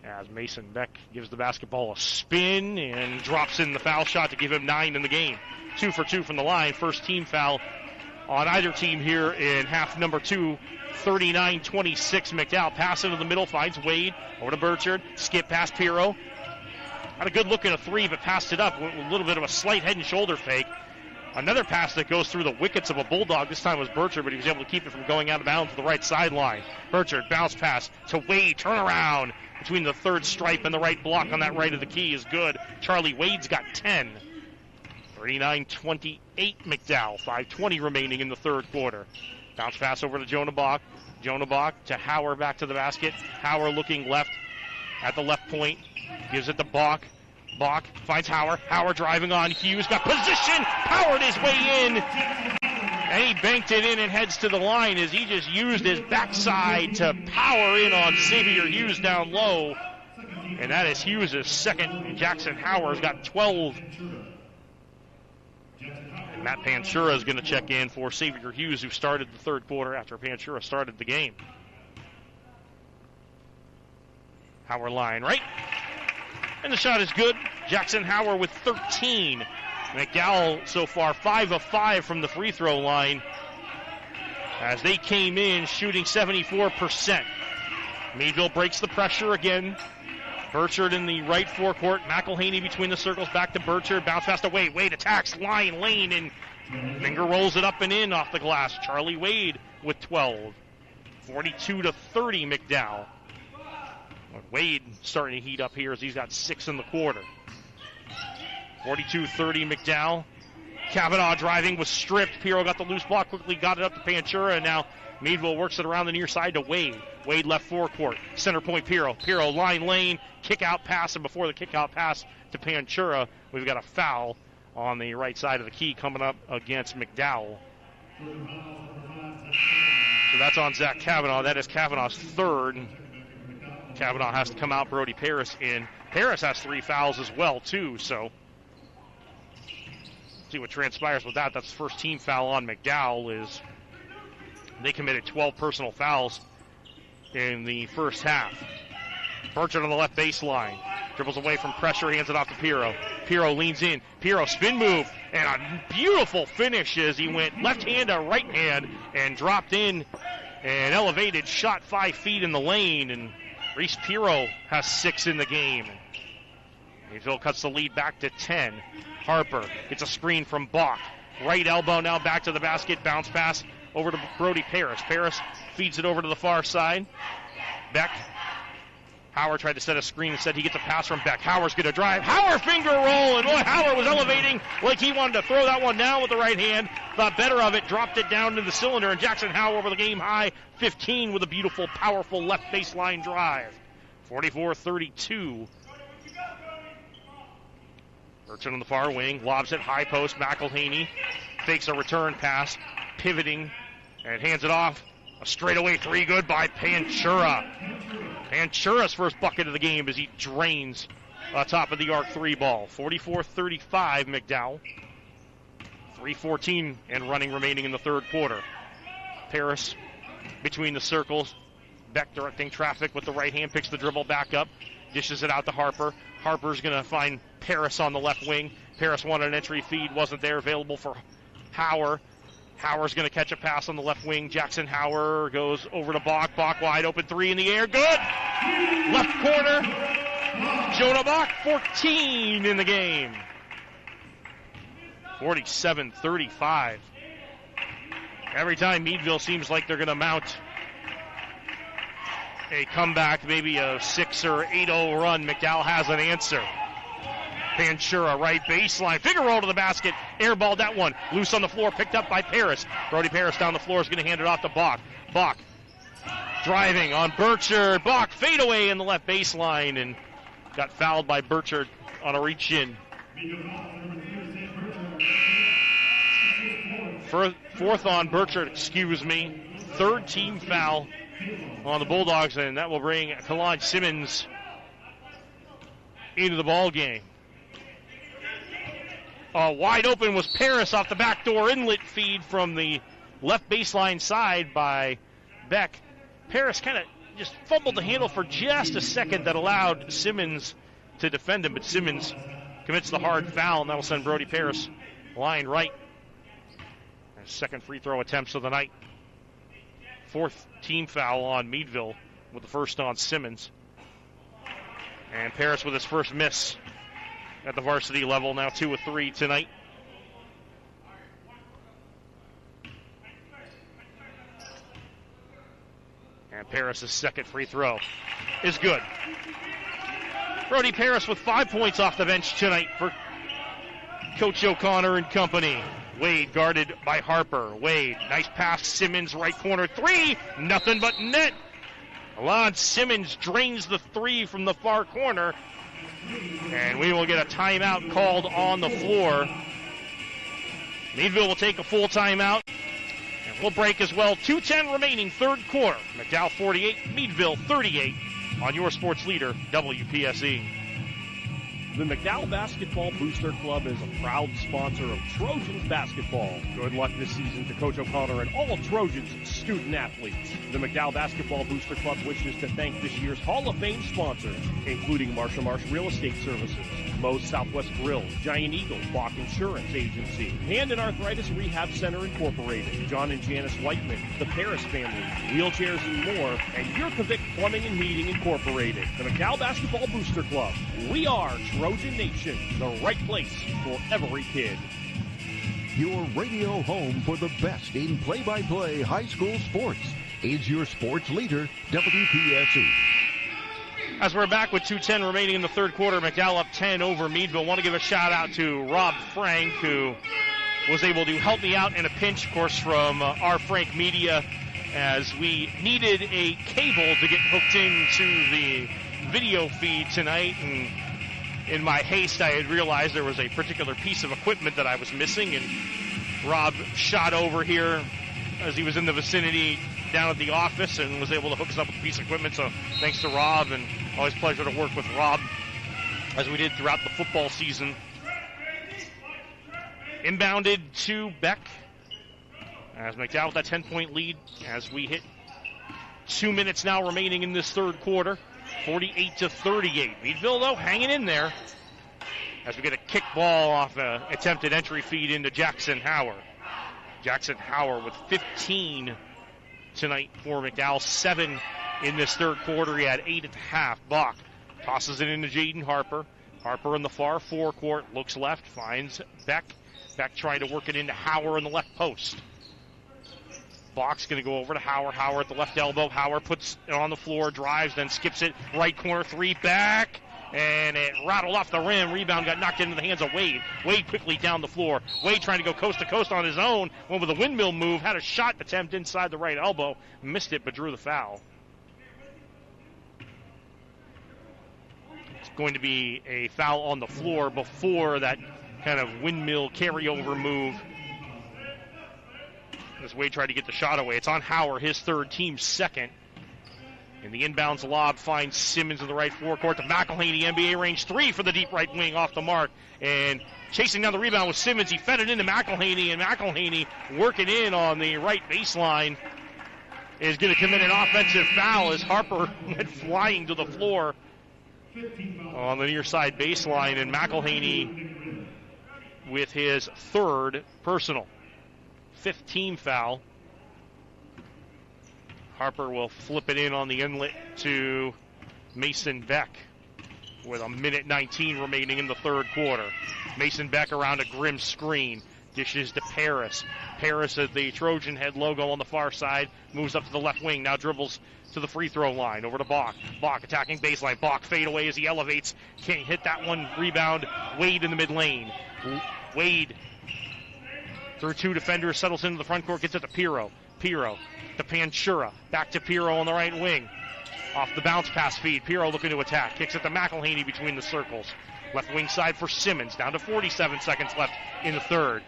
As Mason Beck gives the basketball a spin and drops in the foul shot to give him 9 in the game. 2 for 2 from the line. First team foul on either team here in half number 2. 39-26 McDowell. Pass into the middle, finds Wade. Over to Burchard. Skip past Pirro. Had a good look at a three, but passed it up with a little bit of a slight head and shoulder fake. Another pass that goes through the wickets of a Bulldog. This time was Burchard, but he was able to keep it from going out of bounds to the right sideline. Burchard, bounce pass to Wade. Turnaround between the third stripe and the right block on that right of the key is good. Charlie Wade's got 10. 39-28 McDowell. 5:20 remaining in the third quarter. Bounce pass over to Jonah Bach. Jonah Bach to Howard back to the basket. Howard looking left at the left point. Gives it to Bach. Bach finds Howard. Howard driving on Hughes. Got position. Howard his way in. And he banked it in and heads to the line as he just used his backside to power in on Xavier Hughes down low. And that is Hughes' second. And Jackson Howard's got 12. And Matt Panchura is going to check in for Xavier Hughes, who started the third quarter after Panchura started the game. Howard line right. And the shot is good. Jackson Howard with 13. McDowell so far 5 of 5 from the free throw line as they came in shooting 74%. Meadville breaks the pressure again. Burchard in the right forecourt. McElhaney between the circles. Back to Burchard. Bounce pass to Wade. Wade attacks line lane and finger rolls it up and in off the glass. Charlie Wade with 12. 42-30 McDowell. Wade starting to heat up here as he's got 6 in the quarter. 42-30 McDowell. Kavanaugh driving was stripped. Pirro got the loose ball, quickly got it up to Panchura, and now Meadville works it around the near side to Wade. Wade left forecourt. Center point Pirro. Pirro line lane, kick out pass, and before the kick out pass to Panchura, we've got a foul on the right side of the key coming up against McDowell. So that's on Zach Kavanaugh. That is Kavanaugh's third. Kavanaugh has to come out, Brody Paris in. Paris has 3 fouls as well, too, so see what transpires with that. That's the first team foul on McDowell. Is they committed 12 personal fouls in the first half. Burchard on the left baseline. Dribbles away from pressure, hands it off to Pirro. Pirro leans in. Pirro spin move, and a beautiful finish as he went left hand to right hand and dropped in and elevated, shot 5 feet in the lane, and Reese Pirro has 6 in the game. Meadville cuts the lead back to 10. Harper gets a screen from Bach. Right elbow now back to the basket. Bounce pass over to Brody Paris. Paris feeds it over to the far side. Beck. Howard tried to set a screen. Instead, he gets a pass from Beck. Howard's going to drive. Howard finger roll. And boy, Howard was elevating like he wanted to throw that one down with the right hand. Thought better of it. Dropped it down to the cylinder. And Jackson Howard over the game high 15 with a beautiful, powerful left baseline drive. 44-32. Burchard on the far wing. Lobs it high post. McElhaney fakes a return pass. Pivoting. And hands it off. A straightaway 3 good by Panchura. Panchura's first bucket of the game as he drains top of the arc 3 ball. 44-35 McDowell. 3:14 and running remaining in the third quarter. Paris between the circles. Beck directing traffic with the right hand. Picks the dribble back up. Dishes it out to Harper. Harper's going to find Paris on the left wing. Paris wanted an entry feed. Wasn't there. Available for Howard. Howard's going to catch a pass on the left wing. Jackson Howard goes over to Bach. Bach wide open 3 in the air. Good. Left corner. Jonah Bach, 14 in the game. 47-35. Every time Meadville seems like they're going to mount a comeback, maybe a 6 or 8-0 run, McDowell has an answer. Panchura, right baseline. Finger roll to the basket. Airballed that one. Loose on the floor. Picked up by Paris. Brody Paris down the floor is going to hand it off to Bach. Bach driving on Burchard. Bach fadeaway in the left baseline and got fouled by Burchard on a reach in. Fourth on Burchard, excuse me. Third team foul on the Bulldogs, and that will bring Kalon Simmons into the ball game. Wide open was Paris off the backdoor inlet feed from the left baseline side by Beck. Paris kind of just fumbled the handle for just a second that allowed Simmons to defend him, but Simmons commits the hard foul, and that'll send Brody Paris line right. Second free throw attempts of the night. Fourth team foul on Meadville with the first on Simmons. And Paris with his first miss at the varsity level, now 2 of 3 tonight. And Paris' second free throw is good. Brody Paris with 5 points off the bench tonight for Coach O'Connor and company. Wade guarded by Harper. Wade, nice pass, Simmons, right corner, three, nothing but net. Alon Simmons drains the three from the far corner, and we will get a timeout called on the floor. Meadville will take a full timeout, and we'll break as well. 2:10 remaining, third quarter. McDowell 48, Meadville 38 on your sports leader, WPSE. The McDowell Basketball Booster Club is a proud sponsor of Trojans basketball. Good luck this season to Coach O'Connor and all Trojans student athletes. The McDowell Basketball Booster Club wishes to thank this year's Hall of Fame sponsors, including Marsha Marsh Real Estate Services, Moe's Southwest Grill, Giant Eagle, Bach Insurance Agency, Hand and Arthritis Rehab Center Incorporated, John and Janice Whiteman, the Paris family, Wheelchairs and More, and Yurkovic Plumbing and Heating Incorporated. The McDowell Basketball Booster Club. We are Trojan Nation, the right place for every kid. Your radio home for the best in play-by-play high school sports is your sports leader, WPSE. As we're back with 2:10 remaining in the third quarter, McDowell up 10 over Meadville. Want to give a shout out to Rob Frank, who was able to help me out in a pinch, of course, from our Frank Media, as we needed a cable to get hooked into the video feed tonight, and in my haste I had realized there was a particular piece of equipment that I was missing, and Rob shot over here as he was in the vicinity down at the office and was able to hook us up with a piece of equipment. So thanks to Rob, and always a pleasure to work with Rob as we did throughout the football season. Inbounded to Beck as McDowell with that 10-point lead as we hit 2 minutes now remaining in this third quarter. 48-38. Meadville, though, hanging in there as we get a kick ball off an attempted entry feed into Jackson Hauer. Jackson Hauer with 15 tonight for McDowell, 7 in this third quarter. He had 8 at the half. Bach tosses it into Jaden Harper. Harper in the far forecourt, looks left, finds Beck. Beck trying to work it into Hauer in the left post. Bach's going to go over to Hauer. Hauer at the left elbow. Hauer puts it on the floor, drives, then skips it. Right corner, three, back. And it rattled off the rim. Rebound got knocked into the hands of Wade. Wade quickly down the floor. Wade trying to go coast to coast on his own. Went with a windmill move. Had a shot attempt inside the right elbow. Missed it, but drew the foul. It's going to be a foul on the floor before that kind of windmill carryover move. As Wade tried to get the shot away. It's on Hauer, his third, team second. And the inbounds lob finds Simmons in the right forecourt to McElhaney, NBA range three for the deep right wing off the mark. And chasing down the rebound with Simmons, he fed it into McElhaney, and McElhaney working in on the right baseline is going to commit an offensive foul as Harper went flying to the floor on the near side baseline, and McElhaney with his third personal. 15 foul. Harper will flip it in on the inlet to Mason Beck with 1:19 remaining in the third quarter. Mason Beck around a Grimm screen. Dishes to Paris. Paris at the Trojan head logo on the far side. Moves up to the left wing. Now dribbles to the free throw line. Over to Bach. Bach attacking baseline. Bach fade away as he elevates. Can't hit that one. Rebound. Wade in the mid lane. Wade through two defenders, settles into the front court, gets it to Pirro. Pirro to Panchura. Back to Pirro on the right wing. Off the bounce pass feed. Pirro looking to attack. Kicks it to McElhaney between the circles. Left wing side for Simmons. Down to 47 seconds left in the third.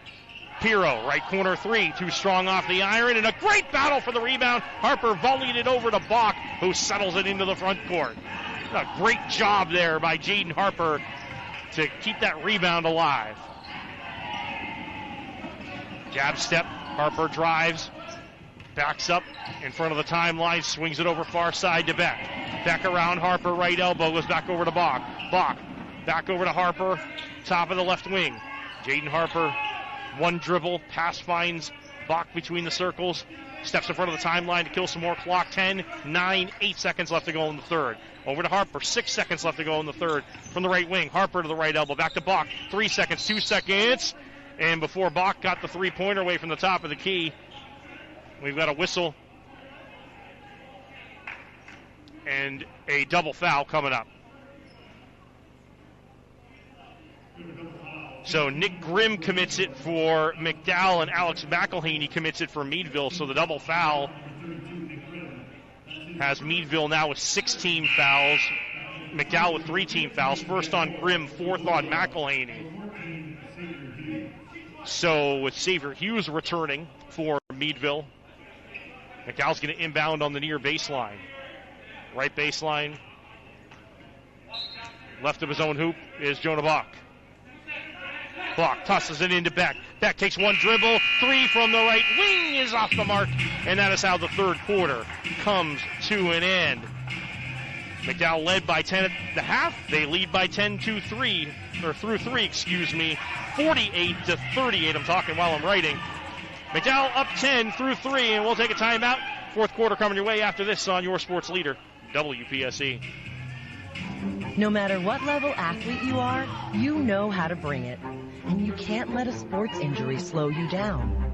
Pirro, right corner three. Too strong off the iron. And a great battle for the rebound. Harper volleyed it over to Bach, who settles it into the front court. A great job there by Jaden Harper to keep that rebound alive. Jab step. Harper drives. Backs up in front of the timeline. Swings it over far side to Beck. Beck around Harper. Right elbow. Goes back over to Bach. Bach back over to Harper. Top of the left wing. Jaden Harper. One dribble. Pass finds Bach between the circles. Steps in front of the timeline to kill some more clock. 10, 9, 8 seconds left to go in the third. Over to Harper. 6 seconds left to go in the third. From the right wing. Harper to the right elbow. Back to Bach. 3 seconds. 2 seconds. And before Bach got the three-pointer away from the top of the key, we've got a whistle and a double foul coming up. So Nick Grimm commits it for McDowell and Alex McElhaney commits it for Meadville. So the double foul has Meadville now with 6 team fouls. McDowell with 3 team fouls. First on Grimm, fourth on McElhaney. So with Xavier Hughes returning for Meadville, McDowell's going to inbound on the near baseline. Right baseline. Left of his own hoop is Jonah Bach. Bach tosses it into Beck. Beck takes one dribble. 3 from the right wing is off the mark. And that is how the third quarter comes to an end. McDowell led by 10 at the half. They lead by 10 through 3, 48-38. I'm talking while I'm writing. McDowell up 10 through 3, and we'll take a timeout. Fourth quarter coming your way after this on your sports leader, WPSE. No matter what level athlete you are, you know how to bring it. And you can't let a sports injury slow you down.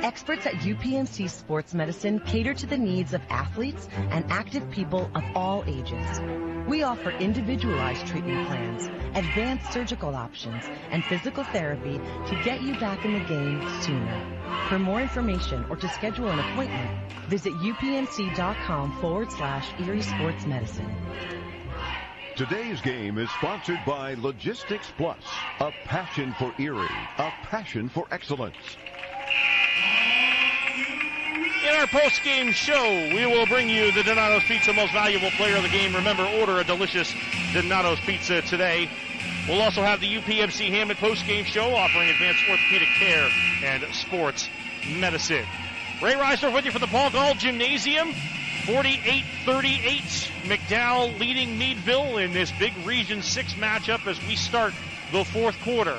Experts at UPMC Sports Medicine cater to the needs of athletes and active people of all ages. We offer individualized treatment plans, advanced surgical options, and physical therapy to get you back in the game sooner. For more information or to schedule an appointment, visit upmc.com/Erie Sports Medicine. Today's game is sponsored by Logistics Plus, a passion for Erie, a passion for excellence. In our post-game show, we will bring you the Donato's Pizza Most Valuable Player of the Game. Remember, order a delicious Donato's Pizza today. We'll also have the UPMC Hammond post-game show offering advanced orthopedic care and sports medicine. Ray Reisner with you for the Paul Gall Gymnasium. 48-38. McDowell leading Meadville in this big Region 6 matchup as we start the fourth quarter.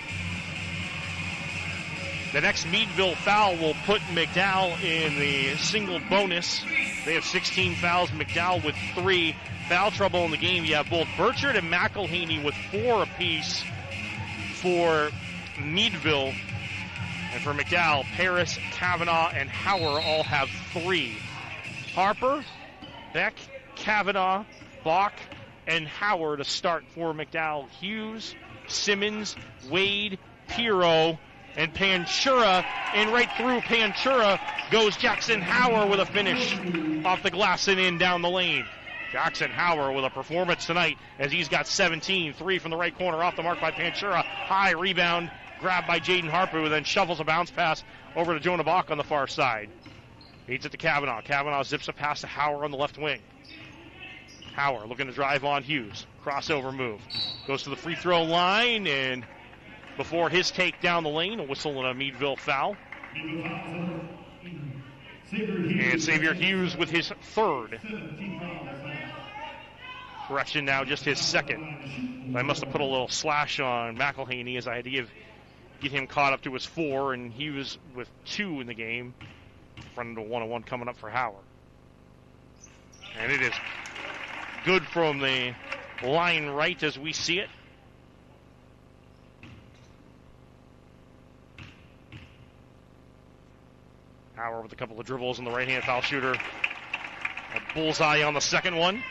The next Meadville foul will put McDowell in the single bonus. They have 16 fouls. McDowell with 3. Foul trouble in the game. You have both Burchard and McElhaney with 4 apiece for Meadville. And for McDowell, Paris, Kavanaugh, and Hauer all have 3. Harper, Beck, Kavanaugh, Bach, and Hauer to start for McDowell. Hughes, Simmons, Wade, Pirro, and Panchura, and right through Panchura goes Jackson Hauer with a finish off the glass and in down the lane. Jackson Hauer with a performance tonight as he's got 17. 3 from the right corner off the mark by Panchura. High rebound grabbed by Jaden Harper, who then shovels a bounce pass over to Jonah Bach on the far side. Feeds it to Kavanaugh. Kavanaugh zips a pass to Hauer on the left wing. Hauer looking to drive on Hughes. Crossover move. Goes to the free throw line, and before his take down the lane, a whistle and a Meadville foul. And Xavier Hughes with his 3rd. Correction now, just his 2nd. I must have put a little slash on McElhaney as I had to get him caught up to his 4, and he was with 2 in the game. Running to 1-on-1 coming up for Hauer. And it is good from the line right as we see it. Hauer with a couple of dribbles in the right-hand foul shooter. A bullseye on the second one.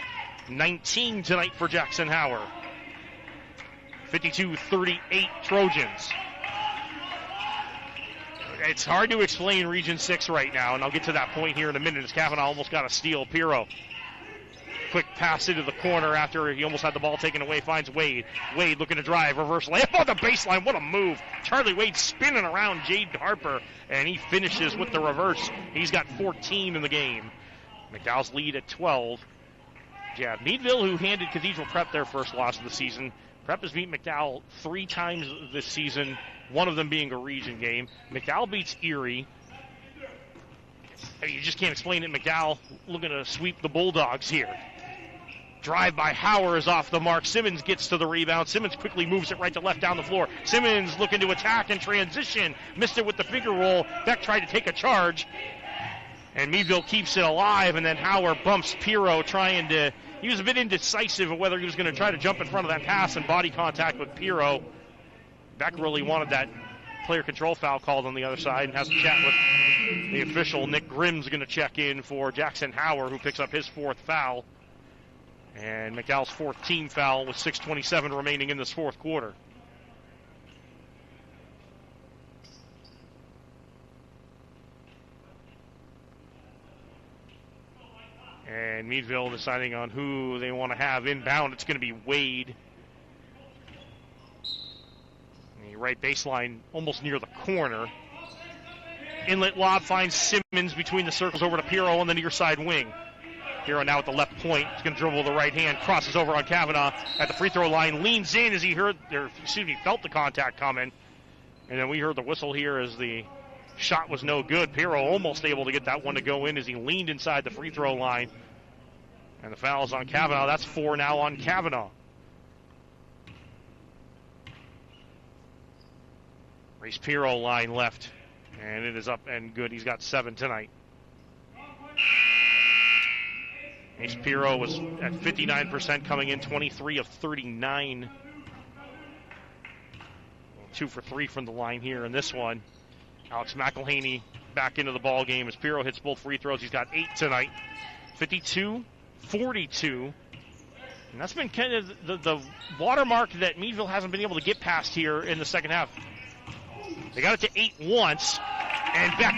19 tonight for Jackson Hauer. 52-38 Trojans. It's hard to explain Region 6 right now, and I'll get to that point here in a minute as Kavanaugh almost got a steal. Pirro. Quick pass into the corner after he almost had the ball taken away. Finds Wade. Wade looking to drive. Reverse layup on the baseline. What a move. Charlie Wade spinning around Jade Harper, and he finishes with the reverse. He's got 14 in the game. McDowell's lead at 12. Yeah, Meadville, who handed Cathedral Prep their first loss of the season. Prep has beat McDowell 3 times this season, one of them being a region game. McDowell beats Erie. You just can't explain it. McDowell looking to sweep the Bulldogs here. Drive by Hauer is off the mark. Simmons gets to the rebound. Simmons quickly moves it right to left down the floor. Simmons looking to attack and transition. Missed it with the finger roll. Beck tried to take a charge. And Meadville keeps it alive, and then Hauer bumps Pirro trying to... He was a bit indecisive of whether he was going to try to jump in front of that pass and body contact with Pirro. Beck really wanted that player control foul called on the other side and has a chat with the official. Nick Grimm's going to check in for Jackson Hauer, who picks up his 4th foul. And McDowell's 4th team foul with 6:27 remaining in this 4th quarter. And Meadville deciding on who they want to have inbound. It's going to be Wade. The right baseline, almost near the corner. Inlet lob finds Simmons between the circles over to Pirro on the near side wing. Pirro now at the left point. He's going to dribble the right hand, crosses over on Kavanaugh at the free throw line, leans in as he felt the contact coming. And then we heard the whistle here as the shot was no good. Pirro almost able to get that one to go in as he leaned inside the free throw line. And the foul is on Kavanaugh. That's 4 now on Kavanaugh. Race Pirro line left. And it is up and good. He's got 7 tonight. Ace Pirro was at 59% coming in, 23 of 39. 2 for 3 from the line here in this one. Alex McElhaney back into the ball game as Pirro hits both free throws. He's got 8 tonight. 52-42. And that's been kind of the watermark that Meadville hasn't been able to get past here in the second half. They got it to 8 once, and Beck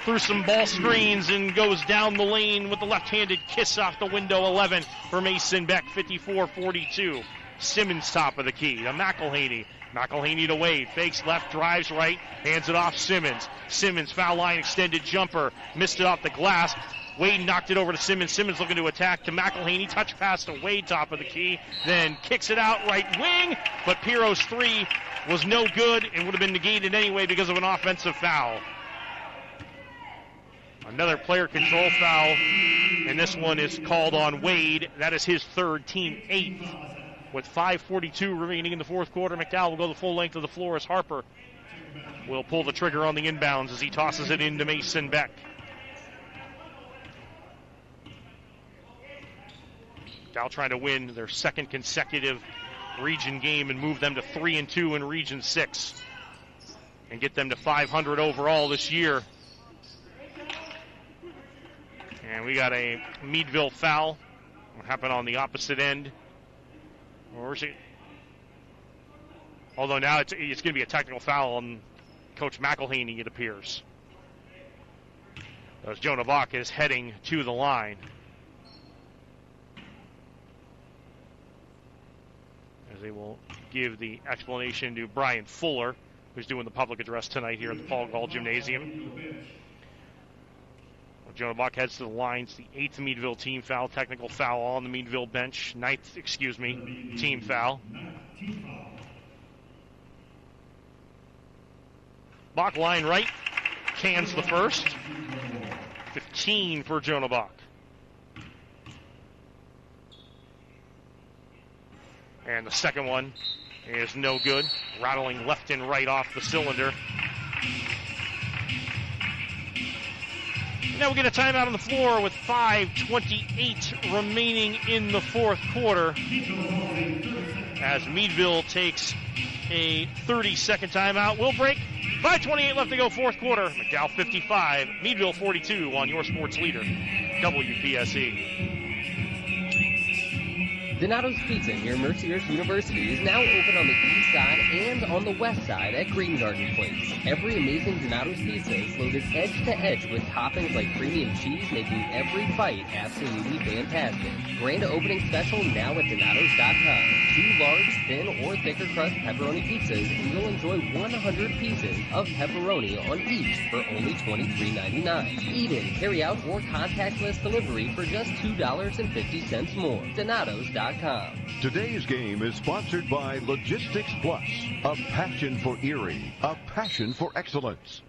through some ball screens and goes down the lane with the left-handed kiss off the window. 11 for Mason Beck, 54-42. Simmons top of the key to McElhaney. McElhaney to Wade, fakes left, drives right, hands it off Simmons. Simmons foul line extended jumper, missed it off the glass. Wade knocked it over to Simmons. Simmons looking to attack to McElhaney. Touch pass to Wade, top of the key. Then kicks it out right wing. But Pirro's 3 was no good and would have been negated anyway because of an offensive foul. Another player control foul. And this one is called on Wade. That is his 3rd, team 8th. With 5:42 remaining in the 4th quarter, McDowell will go the full length of the floor as Harper will pull the trigger on the inbounds as he tosses it into Mason Beck. Dow trying to win their 2nd consecutive region game and move them to 3-2 in Region 6 and get them to 500 overall this year. And we got a Meadville foul. What happened on the opposite end? Or is it? Although now it's going to be a technical foul on Coach McElhaney, it appears. As Jonah Bach is heading to the line. As they will give the explanation to Brian Fuller, who's doing the public address tonight here at the Paul Gall Gymnasium. Well, Jonah Bach heads to the line. It's the 8th Meadville team foul, technical foul on the Meadville bench. 9th, team foul. Bach line right, cans the first. 15 for Jonah Bach. And the second one is no good, rattling left and right off the cylinder. Now we get a timeout on the floor with 5:28 remaining in the 4th quarter as Meadville takes a 30-second timeout. We'll break. 5:28 left to go, 4th quarter. McDowell 55, Meadville 42 on your sports leader, WPSE. Donato's Pizza near Mercyhurst University is now open on the east side and on the west side at Green Garden Place. Every amazing Donato's Pizza is loaded edge to edge with toppings like premium cheese, making every bite absolutely fantastic. Grand opening special now at Donatos.com. 2 large, thin, or thicker crust pepperoni pizzas, and you'll enjoy 100 pieces of pepperoni on each for only $23.99. Eat in, carry out, or contactless delivery for just $2.50 more. Donatos.com. Today's game is sponsored by Logistics Plus, a passion for Erie, a passion for excellence.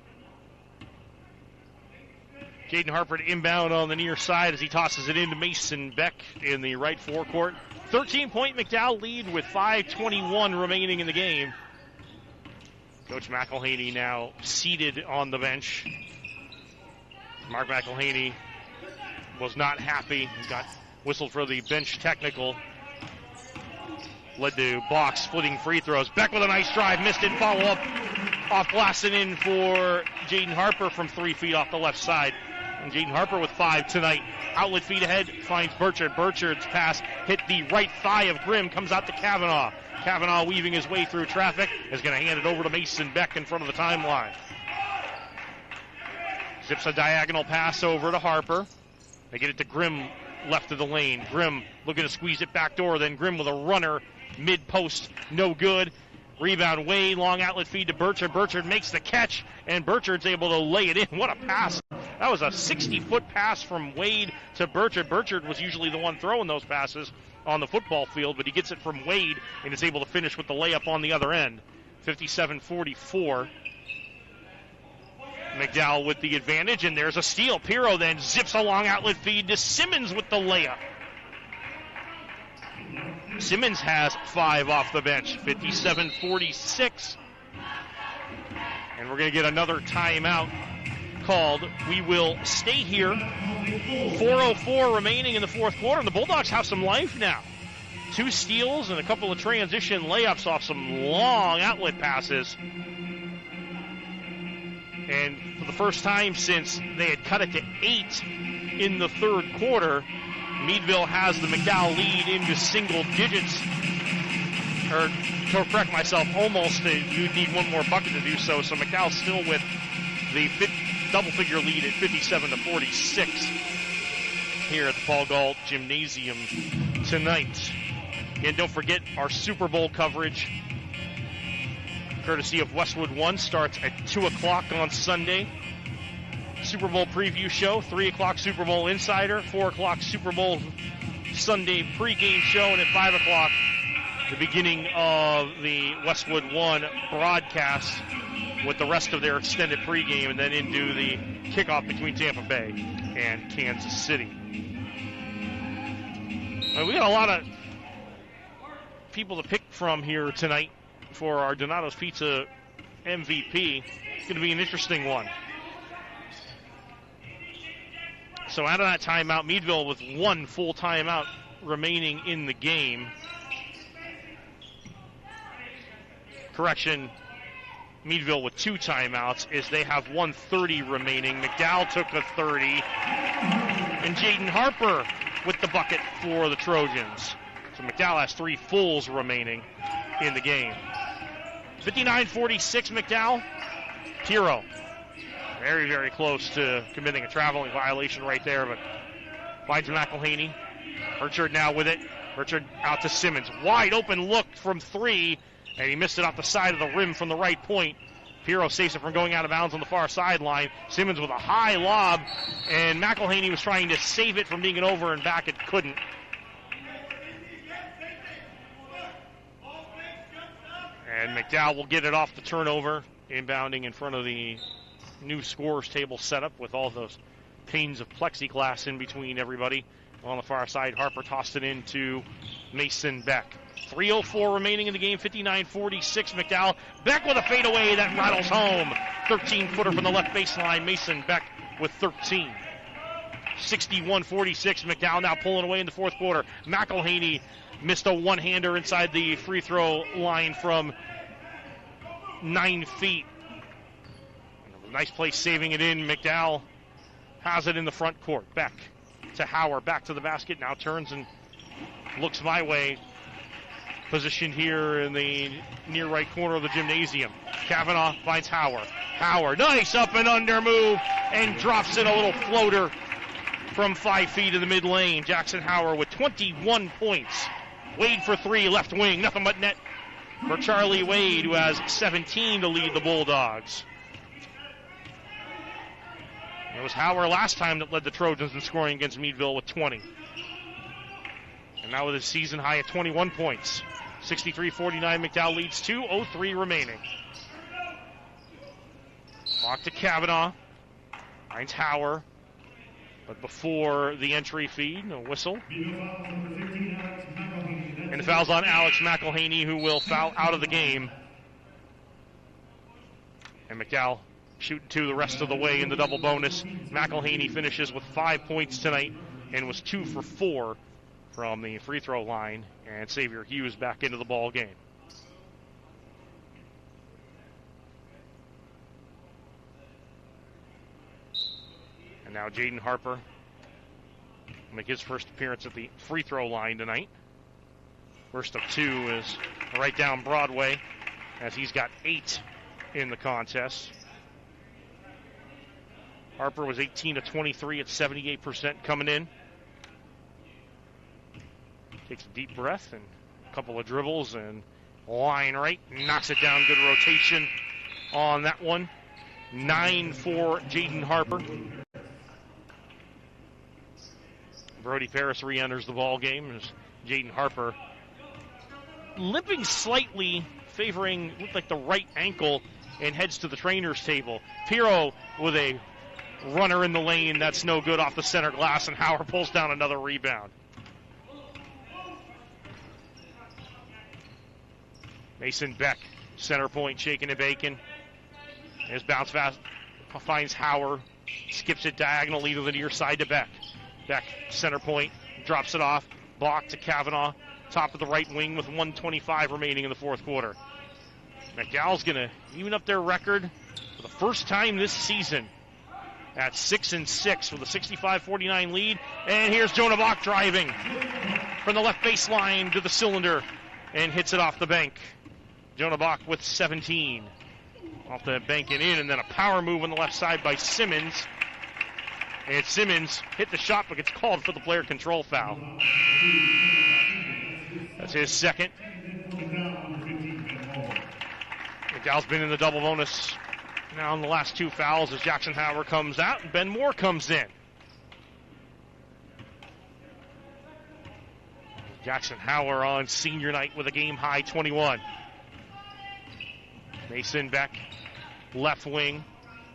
Jaden Harper to inbound on the near side as he tosses it into Mason Beck in the right forecourt. 13-point McDowell lead with 5:21 remaining in the game. Coach McElhaney now seated on the bench. Mark McElhaney was not happy. He got whistled for the bench technical. Led to Bach splitting free throws. Beck with a nice drive, missed it, follow up off glass and in for Jaden Harper from 3 feet off the left side. And Jaden Harper with 5 tonight. Outlet feed ahead, finds Burchard. Burchard's pass hit the right thigh of Grimm, comes out to Kavanaugh. Kavanaugh weaving his way through traffic is going to hand it over to Mason Beck in front of the timeline. Zips a diagonal pass over to Harper. They get it to Grimm left of the lane. Grimm looking to squeeze it back door, then Grimm with a runner mid-post, no good. Rebound, Wade, long outlet feed to Burchard. Burchard makes the catch, and Burchard's able to lay it in. What a pass. That was a 60-foot pass from Wade to Burchard. Burchard was usually the one throwing those passes on the football field, but he gets it from Wade and is able to finish with the layup on the other end. 57-44. McDowell with the advantage, and there's a steal. Pirro then zips a long outlet feed to Simmons with the layup. Simmons has 5 off the bench, 57-46. And we're going to get another timeout called. We will stay here. 4:04 remaining in the fourth quarter, and the Bulldogs have some life now. 2 steals and a couple of transition layups off some long outlet passes. And for the first time since they had cut it to 8 in the third quarter, Meadville has the McDowell lead into single digits. Or, to correct myself, almost. You'd need one more bucket to do so. So McDowell still with the double-figure lead at 57-46 here at the Paul Galt Gymnasium tonight. And don't forget our Super Bowl coverage, courtesy of Westwood One, starts at 2 o'clock on Sunday. Super Bowl preview show, 3 o'clock Super Bowl Insider, 4 o'clock Super Bowl Sunday pregame show, and at 5 o'clock, the beginning of the Westwood One broadcast with the rest of their extended pregame, and then into the kickoff between Tampa Bay and Kansas City. We got a lot of people to pick from here tonight for our Donato's Pizza MVP. It's going to be an interesting one. So out of that timeout, Meadville with 1 full timeout remaining in the game. Correction, Meadville with 2 timeouts as they have 1:30 remaining. McDowell took a 30. And Jaden Harper with the bucket for the Trojans. So McDowell has 3 fulls remaining in the game. 59-46 McDowell. Pirro. Very, very close to committing a traveling violation right there, but finds McElhaney. Burchard now with it. Burchard out to Simmons. Wide open look from 3, and he missed it off the side of the rim from the right point. Pirro saves it from going out of bounds on the far sideline. Simmons with a high lob, and McElhaney was trying to save it from being an over and back. It couldn't. And McDowell will get it off the turnover, inbounding in front of the new scorers table setup with all those panes of plexiglass in between everybody. On the far side, Harper tossed it into Mason Beck. 3:04 remaining in the game, 59-46 McDowell. Beck with a fadeaway that rattles home. 13-footer from the left baseline. Mason Beck with 13. 61-46 McDowell now pulling away in the fourth quarter. McElhaney missed a one-hander inside the free throw line from 9 feet. Nice play saving it in. McDowell has it in the front court. Beck to Hauer, back to the basket, now turns and looks my way. Positioned here in the near right corner of the gymnasium. Kavanaugh finds Hauer. Hauer, nice up and under move, and drops in a little floater from 5 feet in the mid lane. Jackson Hauer with 21 points. Wade for 3, left wing, nothing but net for Charlie Wade, who has 17 to lead the Bulldogs. It was Hauer last time that led the Trojans in scoring against Meadville with 20. And now with his season high at 21 points. 63-49, McDowell leads 2:03 remaining. Walk to Kavanaugh. Finds Hauer. But before the entry feed, a whistle. And the foul's on Alex McElhaney, who will foul out of the game. And McDowell shooting 2 the rest of the way in the double bonus. McElhaney finishes with 5 points tonight and was 2 for 4 from the free throw line, and Xavier Hughes back into the ball game. And now Jaden Harper will make his first appearance at the free throw line tonight. First of 2 is right down Broadway, as he's got 8 in the contest. Harper was 18 of 23 at 78% coming in. Takes a deep breath and a couple of dribbles and line right. Knocks it down. Good rotation on that one. 9 for Jaden Harper. Brody Paris re-enters the ball game as Jaden Harper limping slightly, favoring, looked like the right ankle, and heads to the trainer's table. Pirro with a runner in the lane. That's no good off the center glass, and Hauer pulls down another rebound. Mason Beck, center point, shaking and baking. His bounce fast finds Hauer, skips it diagonally to the near side to Beck. Beck, center point, drops it off, block to Kavanaugh, top of the right wing with 1:25 remaining in the fourth quarter. McDowell's going to even up their record for the first time this season at 6-6 with a 65-49 lead. And here's Jonah Bach driving from the left baseline to the cylinder and hits it off the bank. Jonah Bach with 17. Off the bank and in, and then a power move on the left side by Simmons. And Simmons hit the shot, but gets called for the player control foul. That's his second. McDowell's been in the double bonus now in the last 2 fouls as Jackson Hauer comes out and Ben Moore comes in. Jackson Hauer on senior night with a game-high 21. Mason Beck, left wing.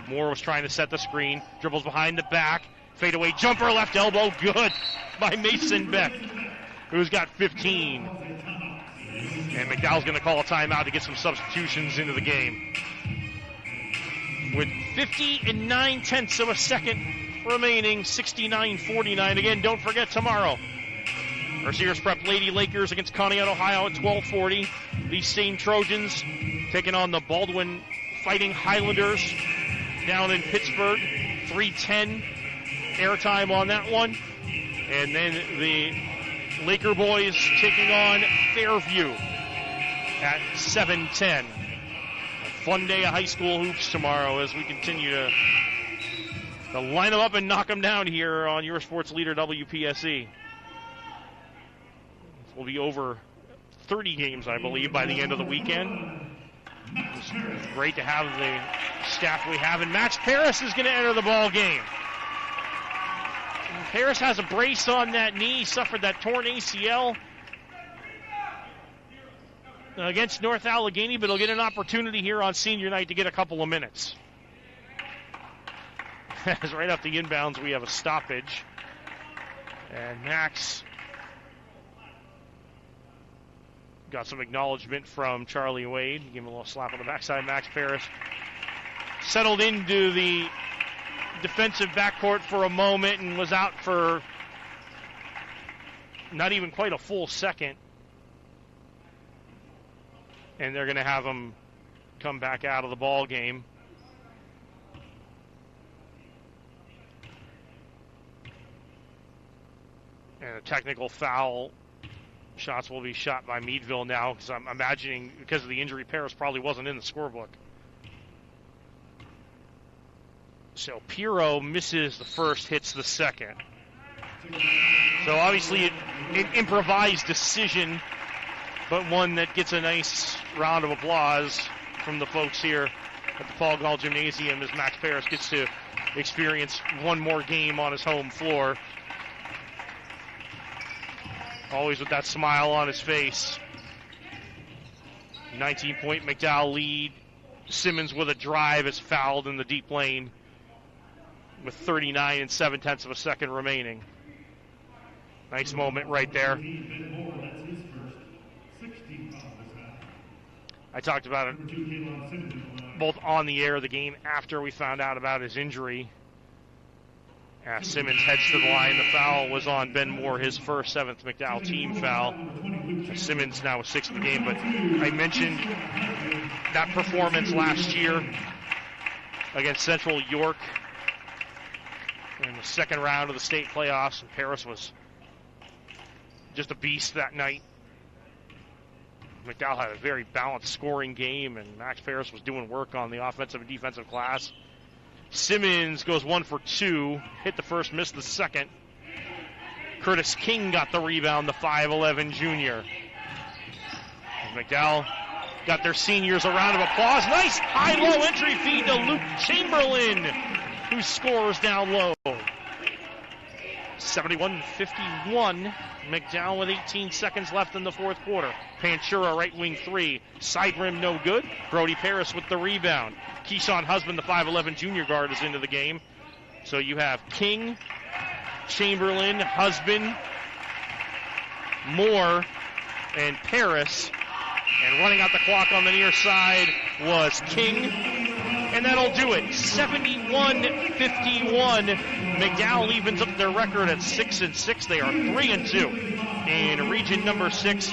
Moore was trying to set the screen. Dribbles behind the back. Fadeaway jumper, left elbow. Good by Mason Beck, who's got 15. And McDowell's going to call a timeout to get some substitutions into the game. With 50 and 9/10 of a second remaining, 69-49. Again, don't forget tomorrow, our Sears Prep Lady Lakers against Conneaut, Ohio at 12:40. These same Trojans taking on the Baldwin Fighting Highlanders down in Pittsburgh. 3:10 airtime on that one. And then the Laker boys taking on Fairview at 7:10. A fun day of high school hoops tomorrow as we continue to line them up and knock them down here on your sports leader WPSE. Will be over 30 games, I believe, by the end of the weekend. It's great to have the staff we have. And Max Paris is going to enter the ball game. And Paris has a brace on that knee. He suffered that torn ACL against North Allegheny, but he'll get an opportunity here on senior night to get a couple of minutes. As right off the inbounds, we have a stoppage. And Max got some acknowledgement from Charlie Wade. Give him a little slap on the backside. Max Paris settled into the defensive backcourt for a moment and was out for not even quite a full second. And they're going to have him come back out of the ball game. And a technical foul Shots will be shot by Meadville now, because I'm imagining because of the injury, Paris probably wasn't in the scorebook. So Pirro misses the first, hits the second. So obviously an improvised decision, but one that gets a nice round of applause from the folks here at the Paul Gall Gymnasium as Max Paris gets to experience one more game on his home floor. Always with that smile on his face. 19-point McDowell lead. Simmons with a drive is fouled in the deep lane with 39 and 7/10 of a second remaining. Nice moment right there. I talked about it both on the air, the game after we found out about his injury. Simmons heads to the line. The foul was on Ben Moore, his first 7th McDowell team foul. Simmons now with 6th in the game, but I mentioned that performance last year against Central York in the second round of the state playoffs, and Paris was just a beast that night. McDowell had a very balanced scoring game, and Max Paris was doing work on the offensive and defensive glass. Simmons goes 1 for 2, hit the first, missed the second. Curtis King got the rebound, the 5'11 junior. McDowell got their seniors a round of applause. Nice high-low entry feed to Luke Chamberlain, who scores down low. 71-51. McDowell with 18 seconds left in the fourth quarter. Panchura right wing 3. Side rim no good. Brody Paris with the rebound. Keyshawn Husband, the 5'11 junior guard, is into the game. So you have King, Chamberlain, Husband, Moore, and Paris. And running out the clock on the near side was King. And that'll do it. 71-51. McDowell evens up their record at 6-6. They are 3-2 in region number 6.